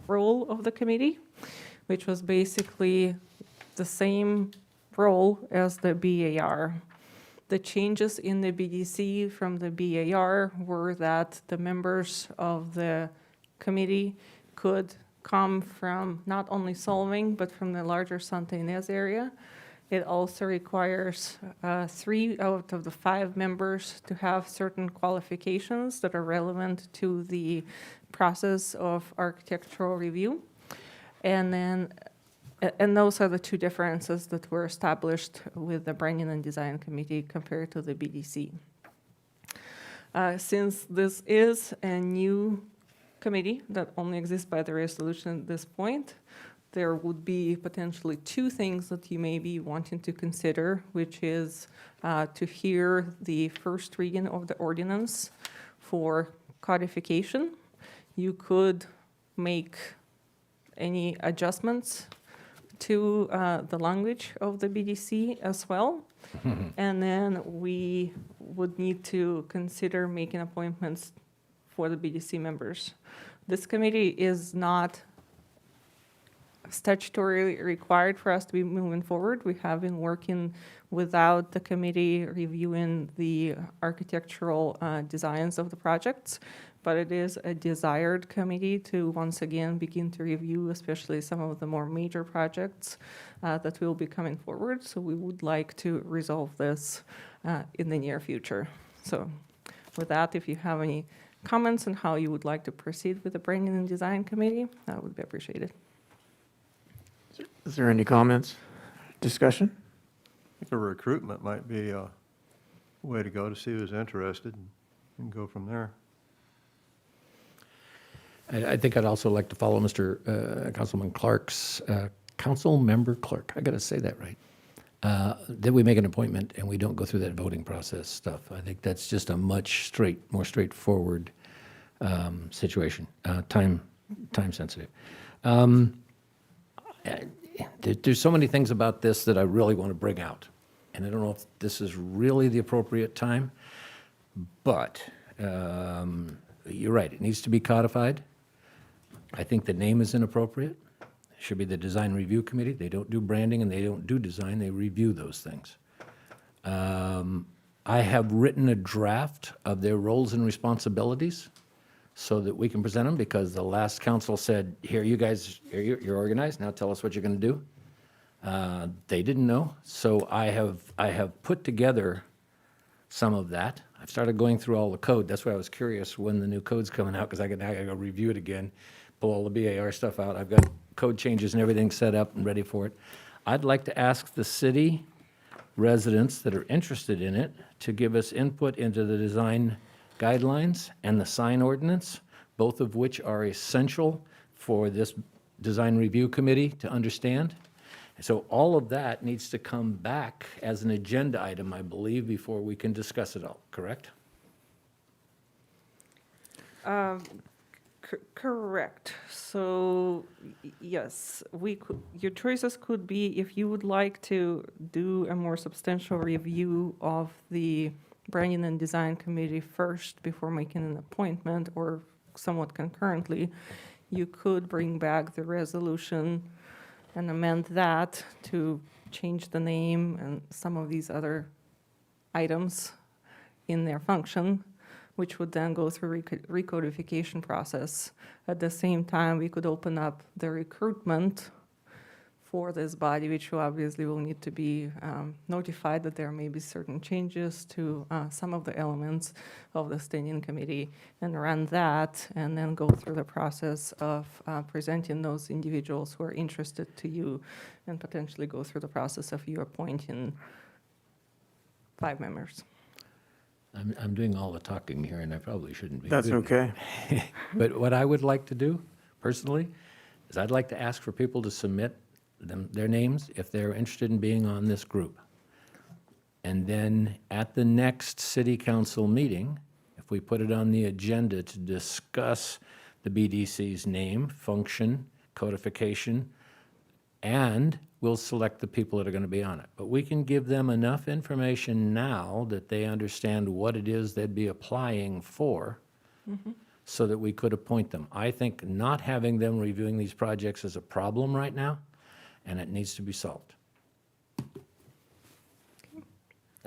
role of the committee, which was basically the same role as the BAR. The changes in the BDC from the BAR were that the members of the committee could come from not only Solvang, but from the larger Santa Ynez area. It also requires 3 out of the 5 members to have certain qualifications that are relevant to the process of architectural review. And then, and those are the two differences that were established with the Branding and Design Committee compared to the BDC. Since this is a new committee that only exists by the resolution at this point, there would be potentially 2 things that you may be wanting to consider, which is to hear the first reading of the ordinance for codification. You could make any adjustments to the language of the BDC as well. And then we would need to consider making appointments for the BDC members. This committee is not statutory required for us to be moving forward. We have been working without the committee reviewing the architectural designs of the projects, but it is a desired committee to once again begin to review, especially some of the more major projects that will be coming forward. So we would like to resolve this in the near future. So with that, if you have any comments on how you would like to proceed with the Branding and Design Committee, that would be appreciated. Is there any comments, discussion? I think a recruitment might be a way to go to see who's interested and go from there. I think I'd also like to follow Mr. Councilman Clark's, Councilmember Clark, I got to say that right. That we make an appointment and we don't go through that voting process stuff. I think that's just a much more straightforward situation, time sensitive. There's so many things about this that I really want to bring out. And I don't know if this is really the appropriate time, but you're right, it needs to be codified. I think the name is inappropriate. It should be the Design Review Committee. They don't do branding and they don't do design, they review those things. I have written a draft of their roles and responsibilities so that we can present them, because the last council said, here, you guys, you're organized, now tell us what you're going to do. They didn't know, so I have put together some of that. I've started going through all the code. That's why I was curious when the new code's coming out, because I gotta review it again, pull all the BAR stuff out. I've got code changes and everything set up and ready for it. I'd like to ask the city residents that are interested in it to give us input into the design guidelines and the sign ordinance, both of which are essential for this design review committee to understand. So all of that needs to come back as an agenda item, I believe, before we can discuss it all, correct? Correct. So, yes, your choices could be, if you would like to do a more substantial review of the Branding and Design Committee first before making an appointment, or somewhat concurrently, you could bring back the resolution and amend that to change the name and some of these other items in their function, which would then go through recodification process. At the same time, we could open up the recruitment for this body, which obviously will need to be notified that there may be certain changes to some of the elements of the standing committee, and run that, and then go through the process of presenting those individuals who are interested to you, and potentially go through the process of you appointing 5 members. I'm doing all the talking here, and I probably shouldn't be. That's okay. But what I would like to do, personally, is I'd like to ask for people to submit their names if they're interested in being on this group. And then at the next city council meeting, if we put it on the agenda to discuss the BDC's name, function, codification, and we'll select the people that are going to be on it. But we can give them enough information now that they understand what it is they'd be applying for, so that we could appoint them. I think not having them reviewing these projects is a problem right now, and it needs to be solved.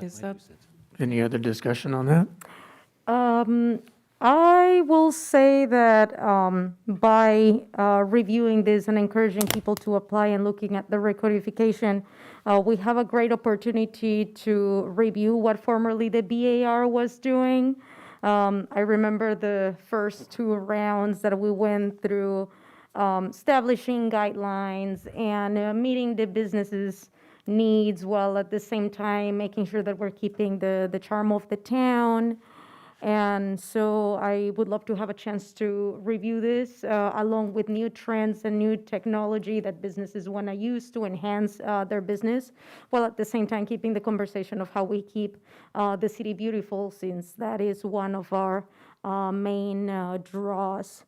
Is that? Any other discussion on that? I will say that by reviewing this and encouraging people to apply and looking at the recodification, we have a great opportunity to review what formerly the BAR was doing. I remember the first 2 rounds that we went through, establishing guidelines and meeting the businesses' needs, while at the same time making sure that we're keeping the charm of the town. And so I would love to have a chance to review this along with new trends and new technology that businesses want to use to enhance their business, while at the same time keeping the conversation of how we keep the city beautiful, since that is one of our main draws.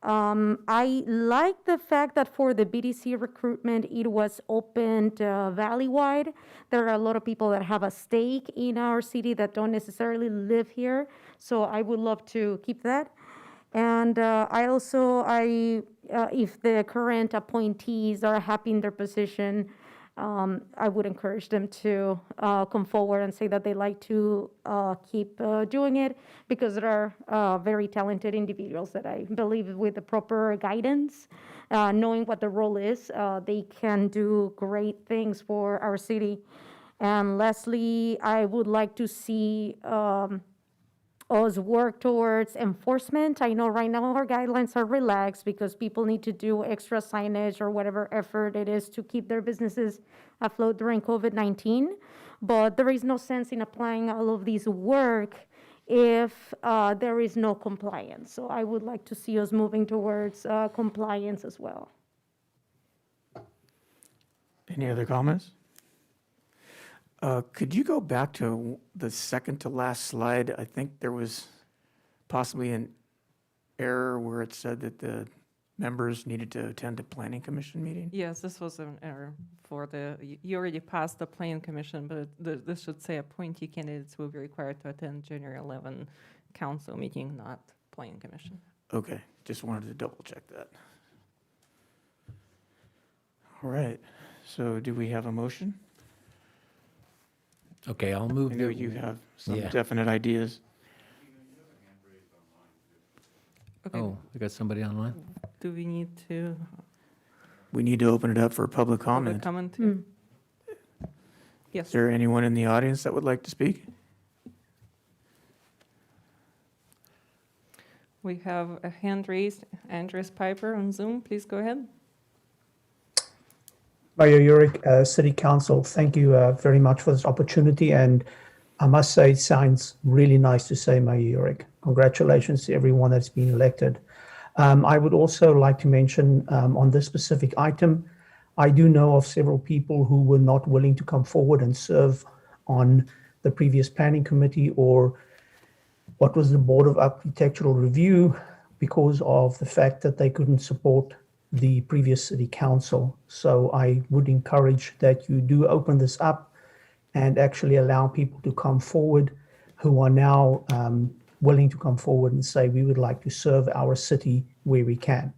I like the fact that for the BDC recruitment, it was opened valley-wide. There are a lot of people that have a stake in our city that don't necessarily live here, so I would love to keep that. And I if the current appointees are happy in their position, I would encourage them to come forward and say that they like to keep doing it, because there are very talented individuals that I believe with the proper guidance, knowing what the role is, they can do great things for our city. And lastly, I would like to see us work towards enforcement. I know right now our guidelines are relaxed because people need to do extra signage or whatever effort it is to keep their businesses afloat during COVID-19. But there is no sense in applying all of these work if there is no compliance. So I would like to see us moving towards compliance as well. Any other comments? Could you go back to the second to last slide? I think there was possibly an error where it said that the members needed to attend a planning commission meeting. Yes, this was an error for you already passed the planning commission, but this should say appointee candidates will be required to attend January 11 council meeting, not planning commission. Okay, just wanted to double check that. All right, so do we have a motion? Okay, I'll move. I know you have some Yeah. definite ideas. Okay. Oh, we got somebody online? Do we need to We need to open it up for public comment. comment too? Yes. Is there anyone in the audience that would like to speak? We have a hand raised. Andres Piper on Zoom. Please go ahead. Mayor Uric, City Council, thank you very much for this opportunity. And I must say, it sounds really nice to say, Mayor Uric. Congratulations to everyone that's been elected. I would also like to mention on this specific item, I do know of several people who were not willing to come forward and serve on the previous planning committee or what was the Board of Architectural Review because of the fact that they couldn't support the previous city council. So I would encourage that you do open this up and actually allow people to come forward who are now willing to come forward and say, we would like to serve our city where we can.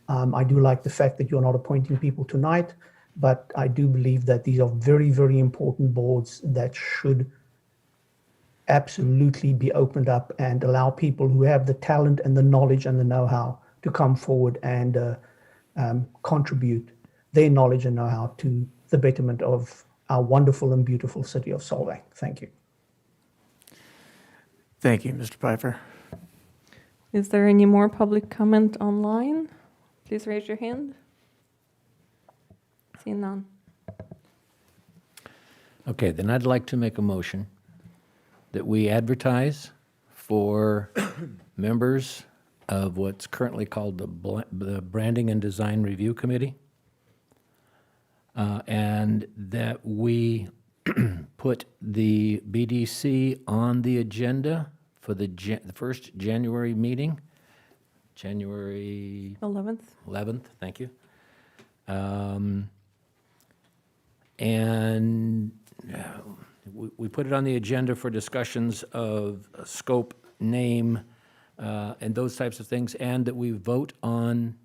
I do like the fact that you're not appointing people tonight, but I do believe that these are very, very important boards that should absolutely be opened up and allow people who have the talent and the knowledge and the know-how to come forward and contribute their knowledge and know-how to the betterment of our wonderful and beautiful city of Solvang. Thank you. Thank you, Mr. Piper. Is there any more public comment online? Please raise your hand. Seeing none. Okay, then I'd like to make a motion that we advertise for members of what's currently called the Branding and Design Review Committee, and that we put the BDC on the agenda for the first January meeting, January 11th. Thank you. And we put it on the agenda for discussions of scope, name, and those types of things, and that we vote on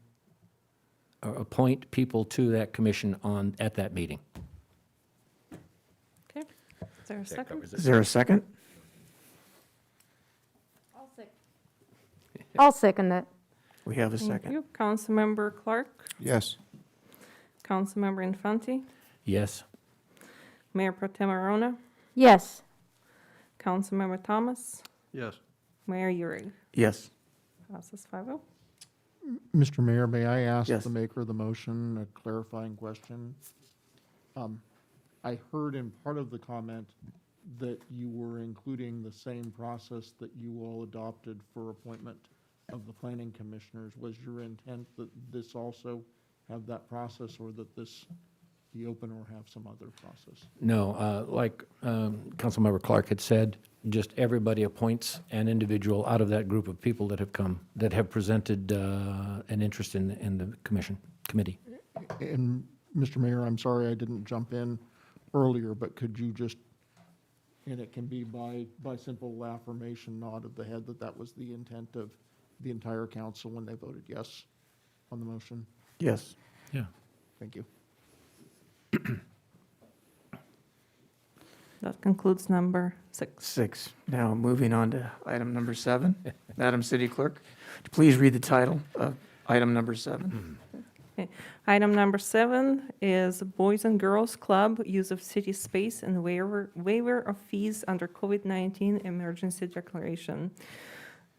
or appoint people to that commission at that meeting. Okay. Is there a second? Is there a second? I'll second that. We have a Thank second. you. Councilmember Clark, Yes. Councilmember Infante, Yes. Mayor Pro Tem Arona, Yes. Councilmember Thomas, Yes. Mayor Uri. Yes. Passes 5-0. Mr. Mayor, may I ask Yes. the maker of the motion a clarifying question? I heard in part of the comment that you were including the same process that you all adopted for appointment of the planning commissioners. Was your intent that this also have that process, or that this be open or have some other process? No, like Councilmember Clark had said, just everybody appoints an individual out of that group of people that have come, that have presented an interest in the committee. And Mr. Mayor, I'm sorry I didn't jump in earlier, but could you just, and it can be by simple affirmation, nod of the head, that that was the intent of the entire council when they voted yes? on the motion? Yes. Yeah. Thank you. That concludes number 6. 6. Now, moving on to item number 7. Madam City Clerk, would you please read the title of item number 7? Okay. Item number 7 is Boys and Girls Club, use of city space and waiver of fees under COVID-19 emergency declaration.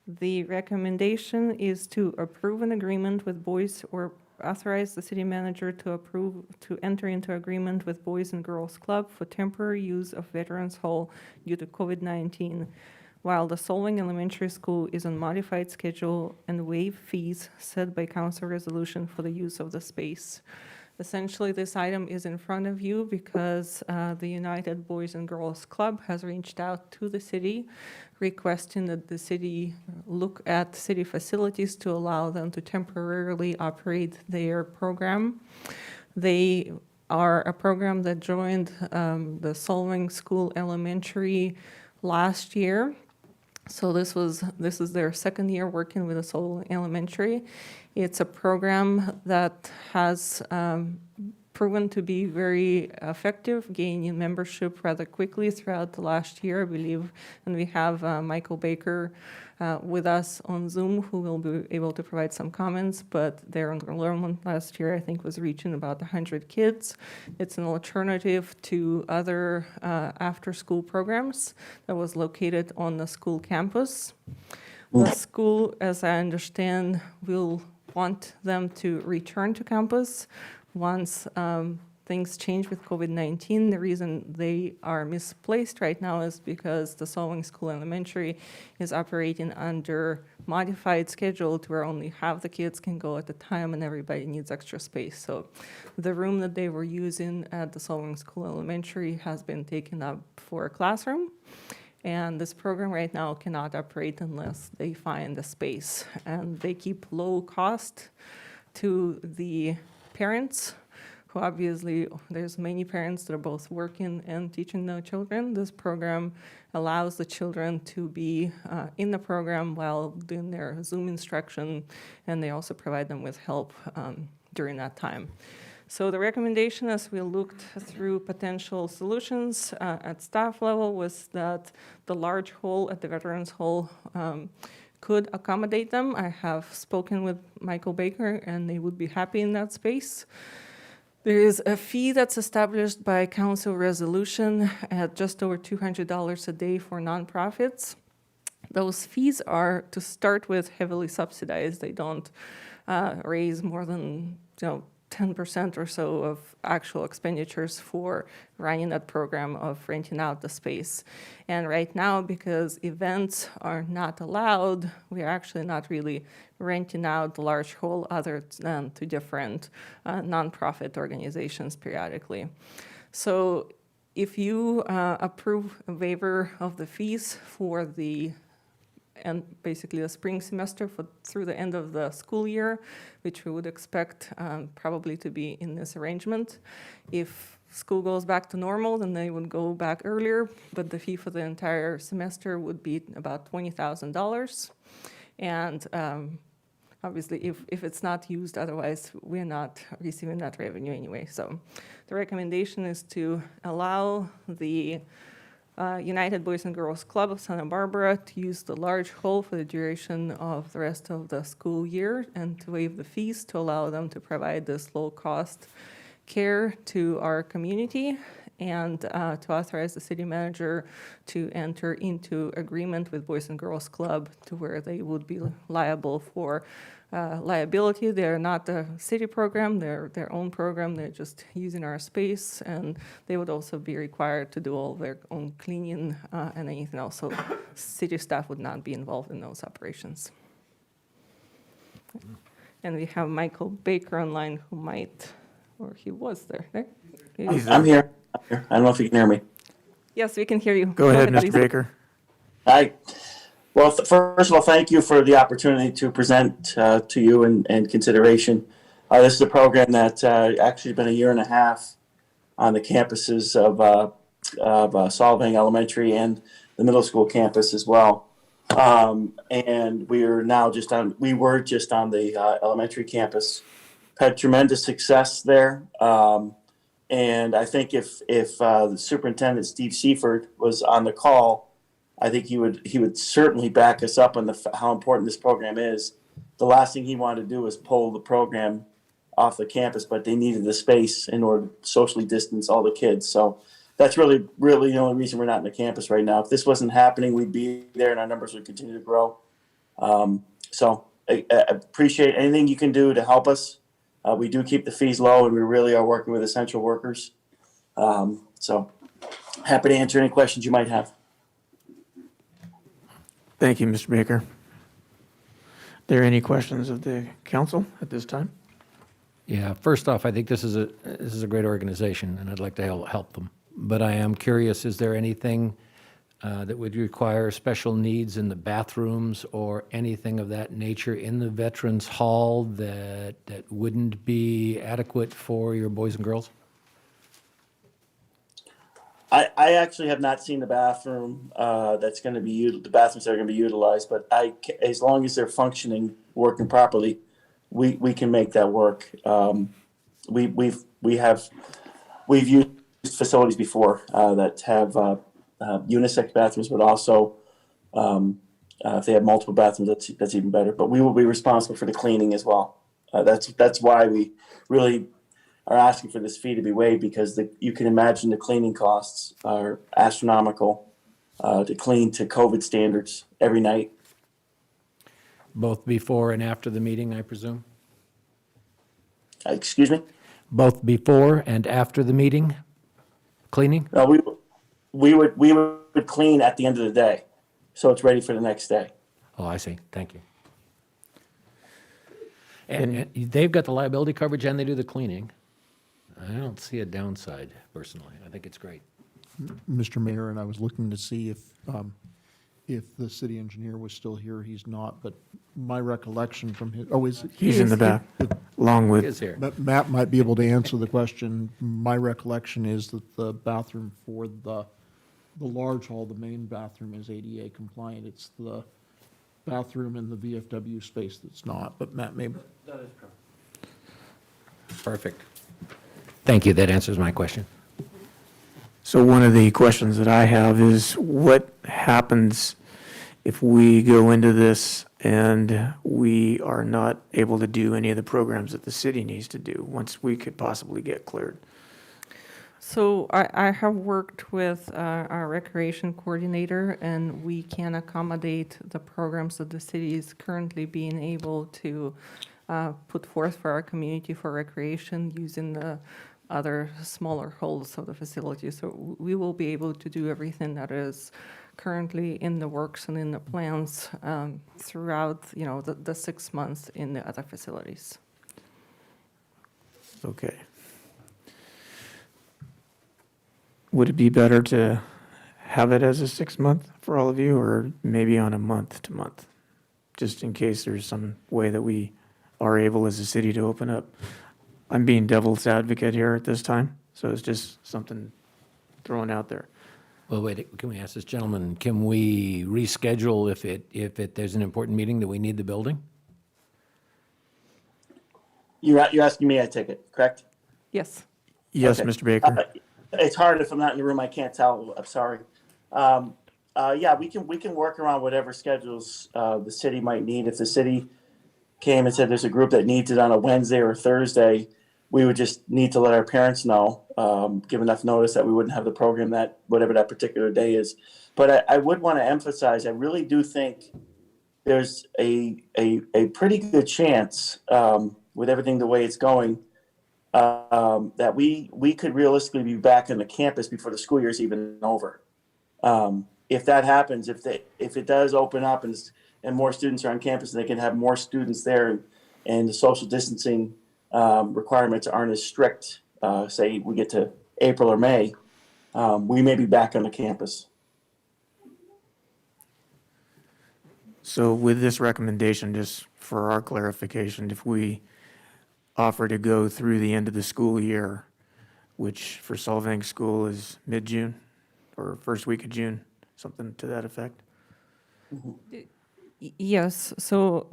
The recommendation is to approve an agreement with Boys or authorize the city manager to enter into agreement with Boys and Girls Club for temporary use of Veterans Hall due to COVID-19, while the Solvang Elementary School is on modified schedule and waive fees set by council resolution for the use of the space. Essentially, this item is in front of you because the United Boys and Girls Club has reached out to the city requesting that the city look at city facilities to allow them to temporarily operate their program. They are a program that joined the Solvang School Elementary last year. So this is their second year working with the Solvang Elementary. It's a program that has proven to be very effective, gaining membership rather quickly throughout the last year, I believe. And we have Michael Baker with us on Zoom, who will be able to provide some comments, but their enrollment last year, I think, was reaching about 100 kids. It's an alternative to other after-school programs that was located on the school campus. The school, as I understand, will want them to return to campus once things change with COVID-19. The reason they are misplaced right now is because the Solvang School Elementary is operating under modified schedule to where only half the kids can go at a time and everybody needs extra space. So the room that they were using at the Solvang School Elementary has been taken up for a classroom. And this program right now cannot operate unless they find a space. And they keep low cost to the parents, who obviously, there's many parents that are both working and teaching their children. This program allows the children to be in the program while doing their Zoom instruction, and they also provide them with help during that time. So the recommendation, as we looked through potential solutions at staff level, was that the large hall at the Veterans Hall could accommodate them. I have spoken with Michael Baker, and they would be happy in that space. There is a fee that's established by council resolution at just over $200 a day for nonprofits. Those fees are, to start with, heavily subsidized. They don't raise more than 10% or so of actual expenditures for running that program of renting out the space. And right now, because events are not allowed, we are actually not really renting out the large hall other than to different nonprofit organizations periodically. So if you approve a waiver of the fees for and basically the spring semester through the end of the school year, which we would expect probably to be in this arrangement. If school goes back to normal, then they would go back earlier, but the fee for the entire semester would be about $20,000. And obviously, if it's not used, otherwise we're not receiving that revenue anyway. So the recommendation is to allow the United Boys and Girls Club of Santa Barbara to use the large hall for the duration of the rest of the school year and to waive the fees to allow them to provide this low-cost care to our community, and to authorize the city manager to enter into agreement with Boys and Girls Club to where they would be liable for liability. They're not a city program, they're their own program, they're just using our space, and they would also be required to do all their own cleaning and anything else, so city staff would not be involved in those operations. And we have Michael Baker online who might, or he was there. I'm here. I don't know if you can hear me. Yes, we can hear you. Go ahead, Mr. please. Baker. Hi. Well, first of all, thank you for the opportunity to present to you and consideration. This is a program that's actually been a year and a half on the campuses of Solvang Elementary and the middle school campus as well. And we were just on the elementary campus. Had tremendous success there. And I think if the superintendent, Steve Seifert, was on the call, I think he would certainly back us up on how important this program is. The last thing he wanted to do was pull the program off the campus, but they needed the space in order to socially distance all the kids. So that's really the only reason we're not in the campus right now. If this wasn't happening, we'd be there and our numbers would continue to grow. So I appreciate anything you can do to help us. We do keep the fees low, and we really are working with essential workers. So happy to answer any questions you might have. Thank you, Mr. Baker. Are there any questions of the council at this time? Yeah, first off, I think this is a great organization, and I'd like to help them. But I am curious, is there anything that would require special needs in the bathrooms or anything of that nature in the Veterans Hall that wouldn't be adequate for your boys and girls? I actually have not seen the bathroom the bathrooms that are going to be utilized, but as long as they're functioning, working properly, we can make that work. We've used facilities before that have unisex bathrooms, but also if they have multiple bathrooms, that's even better. But we will be responsible for the cleaning as well. That's why we really are asking for this fee to be waived, because you can imagine the cleaning costs are astronomical to clean to COVID standards every night. Both before and after the meeting, I presume? Excuse me? Both before and after the meeting, cleaning? No, we would clean at the end of the day, so it's ready for the next day. Oh, I see. Thank you. And they've got the liability coverage and they do the cleaning. I don't see a downside, personally. I think it's great. Mr. Mayor, and I was looking to see if the city engineer was still here. He's not, but my recollection from his, He's in the back, along He with, is here. Matt might be able to answer the question. My recollection is that the bathroom for the large hall, the main bathroom, is ADA compliant. It's the bathroom in the VFW space that's not, but Matt may. That is correct. Perfect. Thank you. That answers my question. so one of the questions that I have is, what happens if we go into this and we are not able to do any of the programs that the city needs to do once we could possibly get cleared? So I have worked with our recreation coordinator, and we can accommodate the programs that the city is currently being able to put forth for our community for recreation using the other smaller halls of the facility. So we will be able to do everything that is currently in the works and in the plans throughout, the 6 months in the other facilities. Okay. Would it be better to have it as a 6-month for all of you, or maybe on a month-to-month? Just in case there's some way that we are able as a city to open up. I'm being devil's advocate here at this time, so it's just something thrown out there. Well, wait, can we ask this gentleman, can we reschedule if there's an important meeting that we need the building? You're asking me, I take it, correct? Yes. Yes, Okay. Mr. Baker. It's hard if I'm not in the room. I can't tell. I'm sorry. Yeah, we can work around whatever schedules the city might need. If the city came and said there's a group that needs it on a Wednesday or a Thursday, we would just need to let our parents know, give enough notice that we wouldn't have the program that whatever that particular day is. But I would want to emphasize, I really do think there's a pretty good chance with everything the way it's going, that we could realistically be back on the campus before the school year is even over. If that happens, if it does open up and more students are on campus and they can have more students there, and the social distancing requirements aren't as strict, say we get to April or May, we may be back on the campus. So with this recommendation, just for our clarification, if we offer to go through the end of the school year, which for Solvang School is mid-June or first week of June, something to that effect? Yes, so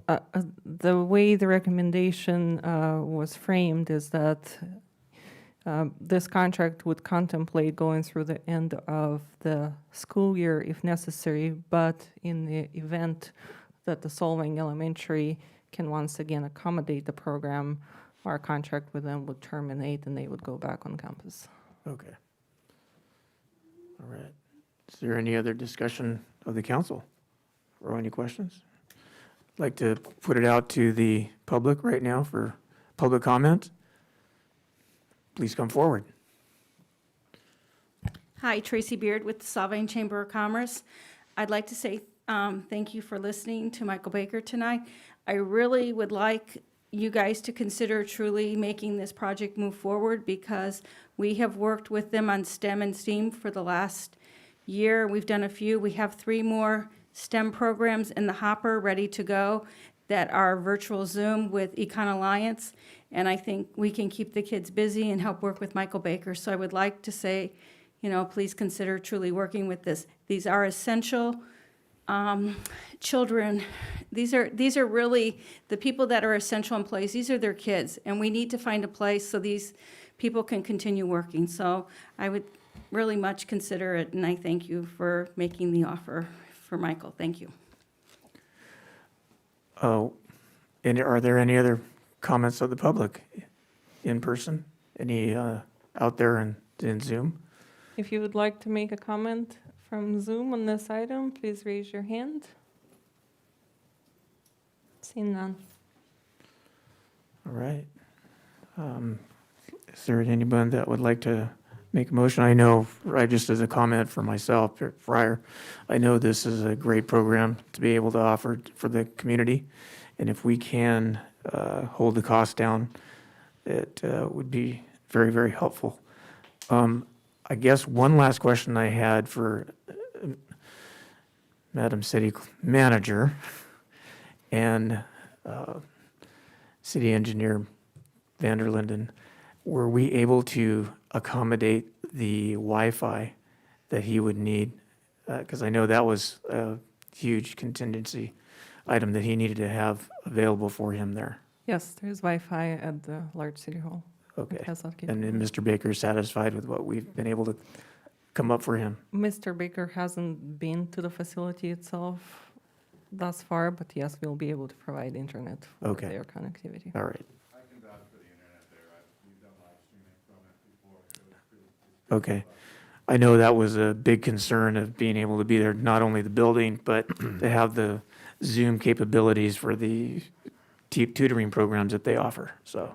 the way the recommendation was framed is that this contract would contemplate going through the end of the school year if necessary, but in the event that the Solvang Elementary can once again accommodate the program, our contract with them would terminate and they would go back on campus. Okay. All right. Is there any other discussion of the council or any questions? I'd like to put it out to the public right now for public comment. Please come forward. Hi, Tracy Beard with the Solvang Chamber of Commerce. I'd like to say thank you for listening to Michael Baker tonight. I really would like you guys to consider truly making this project move forward because we have worked with them on STEM and STEAM for the last year. We've done a few. We have 3 more STEM programs in the hopper ready to go that are virtual Zoom with Econ Alliance. And I think we can keep the kids busy and help work with Michael Baker. So I would like to say, please consider truly working with this. These are essential children. These are really the people that are essential employees. These are their kids. And we need to find a place so these people can continue working. So I would really much consider it. And I thank you for making the offer for Michael. Thank you. Oh, and are there any other comments of the public in person? Any out there in Zoom? If you would like to make a comment from Zoom on this item, please raise your hand. Seeing none. All right. Is there anyone that would like to make a motion? I know, just as a comment for myself prior, I know this is a great program to be able to offer for the community. And if we can hold the cost down, it would be very, very helpful. I guess one last question I had for Madam City Manager and City Engineer Vanderlinden. Were we able to accommodate the Wi-Fi that he would need? Because I know that was a huge contingency item that he needed to have available for him there. Yes, there's Wi-Fi at the large city hall. Okay. It has that And then capability. Mr. Baker is satisfied with what we've been able to come up for him? Mr. Baker hasn't been to the facility itself thus far, but yes, we'll be able to provide internet for Okay. their connectivity. All right. I can vouch for the internet there. We've done live streaming from it before. So it's pretty Okay. I know that was a big concern of being able to be there, not only the building, but to have the Zoom capabilities for the tutoring programs that they offer, so.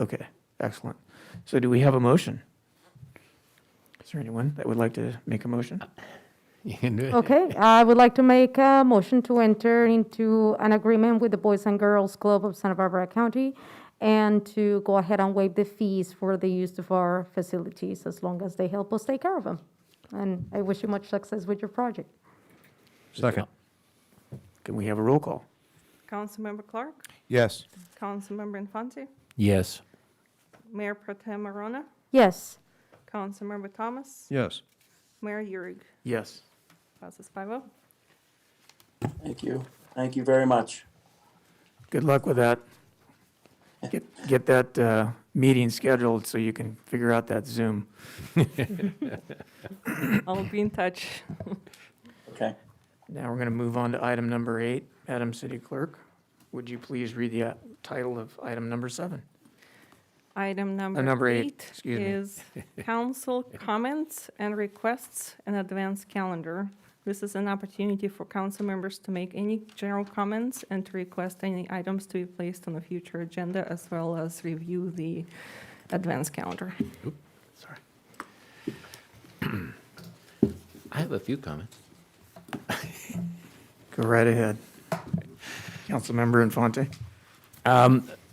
Okay, excellent. So do we have a motion? Is there anyone that would like to make a motion? You can do it. Okay, I would like to make a motion to enter into an agreement with the Boys and Girls Club of Santa Barbara County and to go ahead and waive the fees for the use of our facilities as long as they help us take care of them. And I wish you much success with your project. Second. Can we have a roll call? Councilmember Clark? Yes. Councilmember Infante? Yes. Mayor Pro Tem Arona? Yes. Councilmember Thomas? Yes. Mayor Uhrig? Yes. Passes 5-0. Thank you. Thank you very much. Good luck with that. Get that meeting scheduled so you can figure out that Zoom. I'll be in touch. Okay. Now we're going to move on to item number 8. Madam City Clerk, would you please read the title of item number 7? Item number number eight, 8 excuse me. is council comments and requests and advance calendar. This is an opportunity for council members to make any general comments and to request any items to be placed on a future agenda, as well as review the advance calendar. Sorry. I have a few comments. Go right ahead. Councilmember Infante.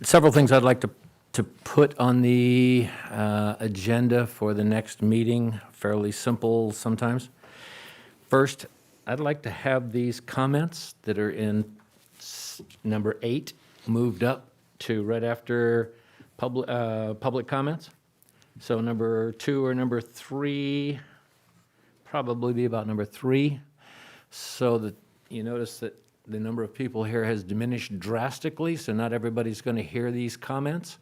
Several things I'd like to put on the agenda for the next meeting, fairly simple sometimes. First, I'd like to have these comments that are in number 8 moved up to right after public comments. So number 2 or number 3, probably be about number 3. so that you notice that the number of people here has diminished drastically, so not everybody's going to hear these comments.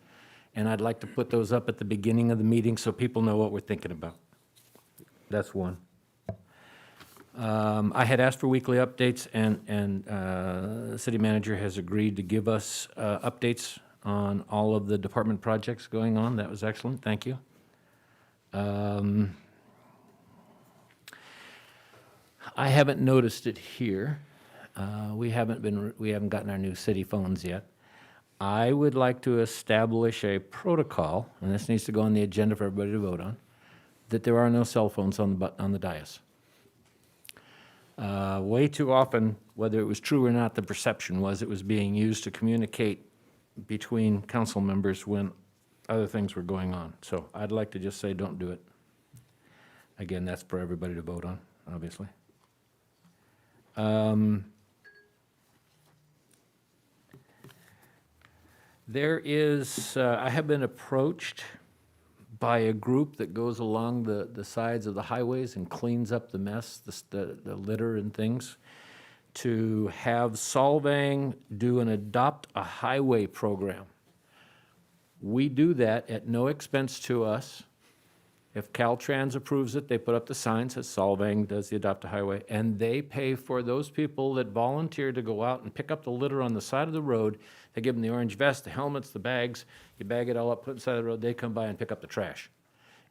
And I'd like to put those up at the beginning of the meeting so people know what we're thinking about. That's one. I had asked for weekly updates, and the city manager has agreed to give us updates on all of the department projects going on. That was excellent. Thank you. I haven't noticed it here. We haven't gotten our new city phones yet. I would like to establish a protocol, and this needs to go on the agenda for everybody to vote on, that there are no cell phones on the dais. Way too often, whether it was true or not, the perception was it was being used to communicate between council members when other things were going on. So I'd like to just say, don't do it. Again, that's for everybody to vote on, obviously. There is, I have been approached by a group that goes along the sides of the highways and cleans up the mess, the litter and things, to have Solvang do an Adopt a Highway program. We do that at no expense to us. If Caltrans approves it, they put up the sign, says Solvang does the Adopt a Highway, and they pay for those people that volunteer to go out and pick up the litter on the side of the road. They give them the orange vest, the helmets, the bags. You bag it all up, put it on the side of the road. They come by and pick up the trash.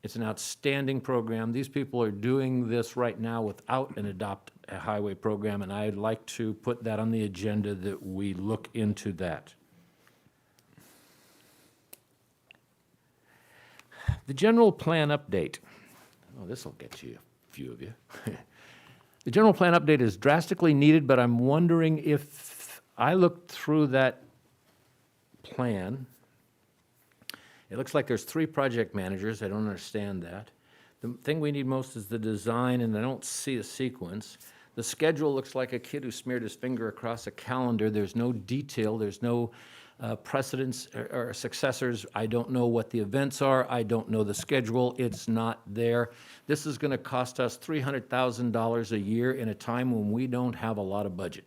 It's an outstanding program. These people are doing this right now without an Adopt a Highway program, and I'd like to put that on the agenda that we look into that. The general plan update. Oh, this will get to you, a few of you. The general plan update is drastically needed, but I'm wondering if I looked through that plan. It looks like there's 3 project managers. I don't understand that. The thing we need most is the design, and I don't see a sequence. The schedule looks like a kid who smeared his finger across a calendar. There's no detail. There's no precedents or successors. I don't know what the events are. I don't know the schedule. It's not there. This is going to cost us $300,000 a year in a time when we don't have a lot of budget.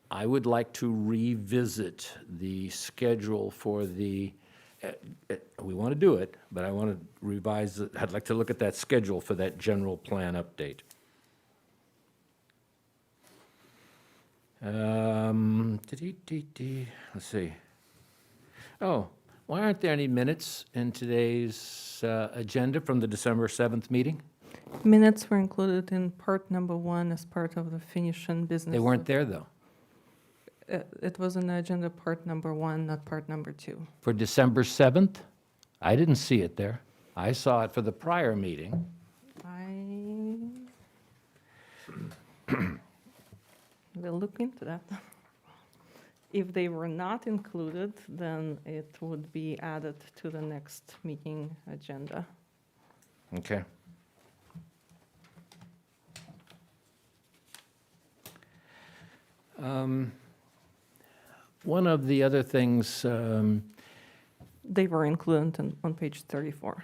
I would like to revisit the schedule for the, we want to do it, but I want to revise it. I'd like to look at that schedule for that general plan update. Let's see. Oh, why aren't there any minutes in today's agenda from the December 7th meeting? Minutes were included in part number 1 as part of the finishing business. They weren't there, though. It was in the agenda part number 1, not part number 2. For December 7th? I didn't see it there. I saw it for the prior meeting. We'll look into that. If they were not included, then it would be added to the next meeting agenda. Okay. One of the other things, They were included on page 34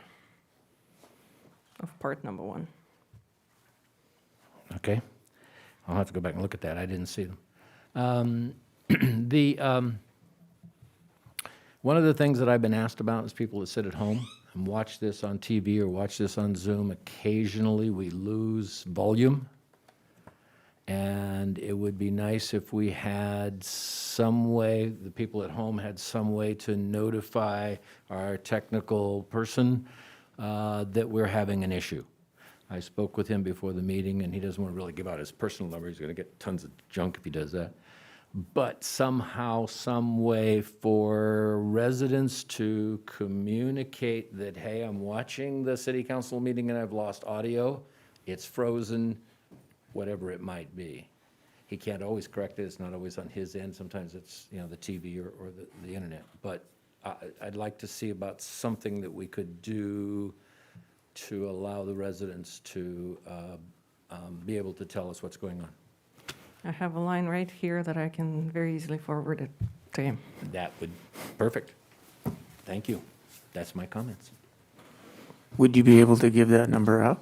of part number 1. okay, I'll have to go back and look at that. I didn't see them. One of the things that I've been asked about is people that sit at home and watch this on TV or watch this on Zoom. Occasionally, we lose volume. And it would be nice if we had some way, the people at home had some way to notify our technical person that we're having an issue. I spoke with him before the meeting, and he doesn't want to really give out his personal number. He's going to get tons of junk if he does that. But somehow, some way for residents to communicate that, hey, I'm watching the city council meeting and I've lost audio, it's frozen, whatever it might be. He can't always correct it. It's not always on his end. Sometimes it's, the TV or the internet. But I'd like to see about something that we could do to allow the residents to be able to tell us what's going on. I have a line right here that I can very easily forward it to him. That would, perfect. Thank you. That's my comments. Would you be able to give that number out?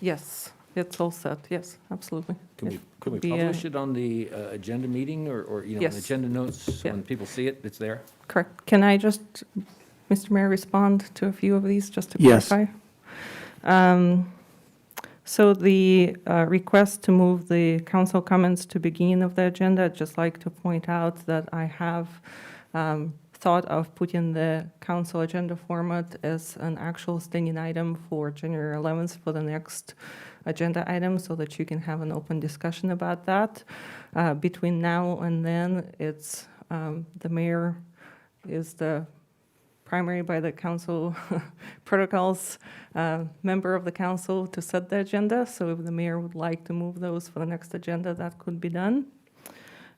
Yes, It's all set, yes, absolutely. Can we could be, publish it on the agenda meeting or, you know, Yes. an agenda notes? So Yeah. when people see it, it's there? Correct. Can I just, Mr. Mayor, respond to a few of these, just to Yes. clarify? So the request to move the council comments to beginning of the agenda, I'd just like to point out that I have thought of putting the council agenda format as an actual standing item for January 11th for the next agenda item, so that you can have an open discussion about that. Between now and then, it's the mayor is the primary by the council protocols member of the council to set the agenda. So if the mayor would like to move those for the next agenda, that could be done.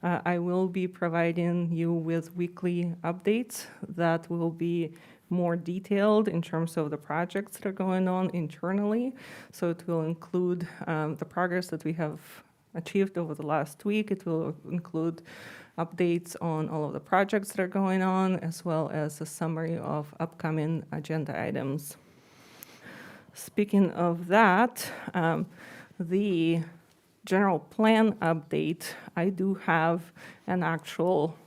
I will be providing you with weekly updates that will be more detailed in terms of the projects that are going on internally. So it will include the progress that we have achieved over the last week. It will include updates on all of the projects that are going on, as well as a summary of upcoming agenda items. Speaking of that, the general plan update, I do have an actual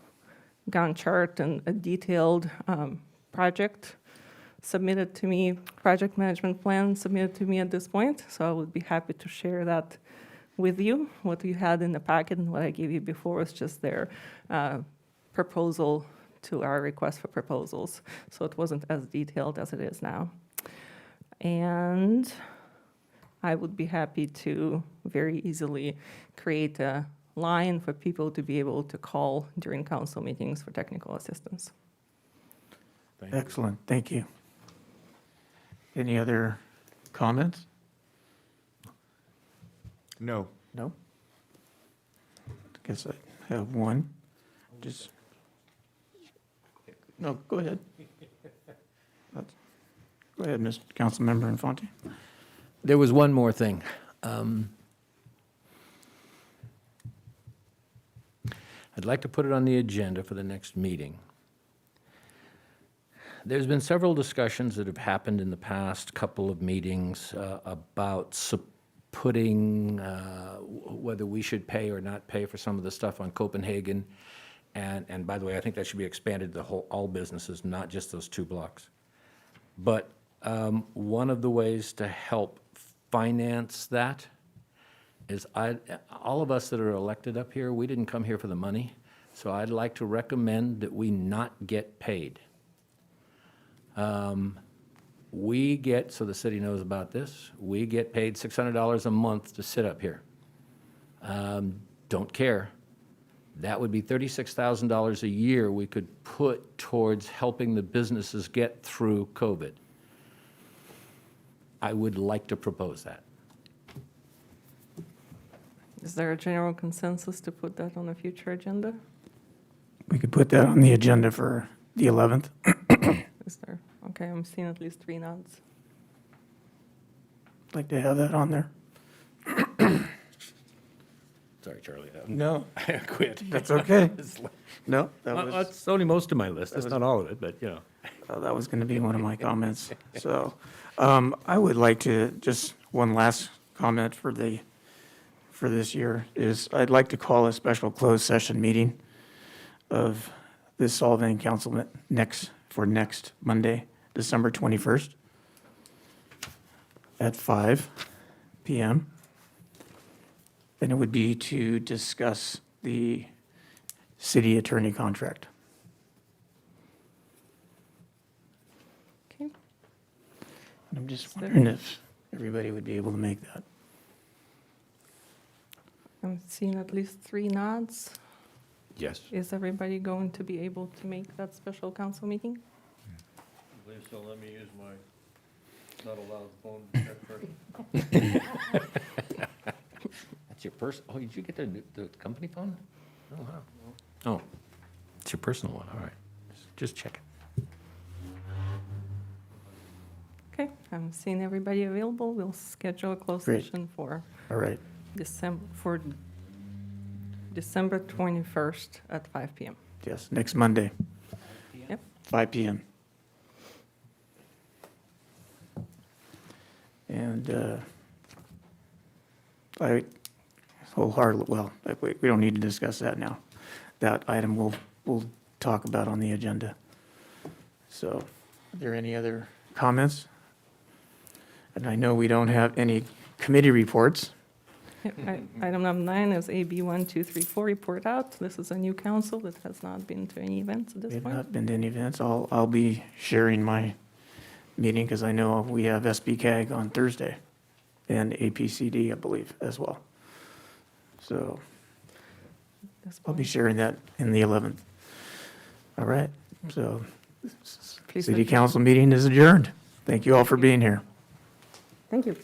Gantt chart and a detailed project submitted to me, project management plan submitted to me at this point. So I would be happy to share that with you. What you had in the packet and what I gave you before was just their proposal to our request for proposals. So it wasn't as detailed as it is now. And I would be happy to very easily create a line for people to be able to call during council meetings for technical assistance. Excellent, thank you. Any other comments? No. No? Guess I have one. Just, no, go ahead. Go ahead, Mr. Councilmember Infante. There was one more thing. I'd like to put it on the agenda for the next meeting. There's been several discussions that have happened in the past couple of meetings about putting whether we should pay or not pay for some of the stuff on Copenhagen. And by the way, I think that should be expanded to all businesses, not just those 2 blocks. But one of the ways to help finance that is all of us that are elected up here, we didn't come here for the money. So I'd like to recommend that we not get paid. We get, so the city knows about this, we get paid $600 a month to sit up here. Don't care. That would be $36,000 a year we could put towards helping the businesses get through COVID. I would like to propose that. Is there a general consensus to put that on a future agenda? We could put that on the agenda for the 11th. Is there? Okay, I'm seeing at least 3 nods. Like to have that on there. Sorry, Charlie. No. I quit. That's okay. No, that was, That's only most of my list. That's not all of it, but, you know. that was going to be one of my comments. So I would like to, just one last comment for this year is I'd like to call a special closed session meeting of the Solvang Council for next Monday, December 21st at 5 p.m. And it would be to discuss the city attorney contract. Okay. And I'm just wondering if everybody would be able to make that. I'm seeing at least 3 nods. Yes. Is everybody going to be able to make that special council meeting? Please don't let me use my not allowed phone to check first. That's your oh, did you get the company phone? Oh, wow. Oh, it's your personal one, all right. Just check it. Okay, I'm seeing everybody available. We'll schedule a closed Great. session for All right. December 21st at 5 p.m. Yes, next Monday. Yep. 5 p.m. And I wholeheartedly, well, we don't need to discuss that now. That item we'll talk about on the agenda. So, are there any other comments? And I know we don't have any committee reports. Item number 9 is AB 1234 report out. This is a new council that has not been to any events at this We have point. not been to any events. I'll be sharing my meeting because I know we have SBCAG on Thursday and APCD, I believe, as well. So I'll be sharing that in the 11th. All right, so Please city adjourn. council meeting is adjourned. Thank you all for being here. Thank you.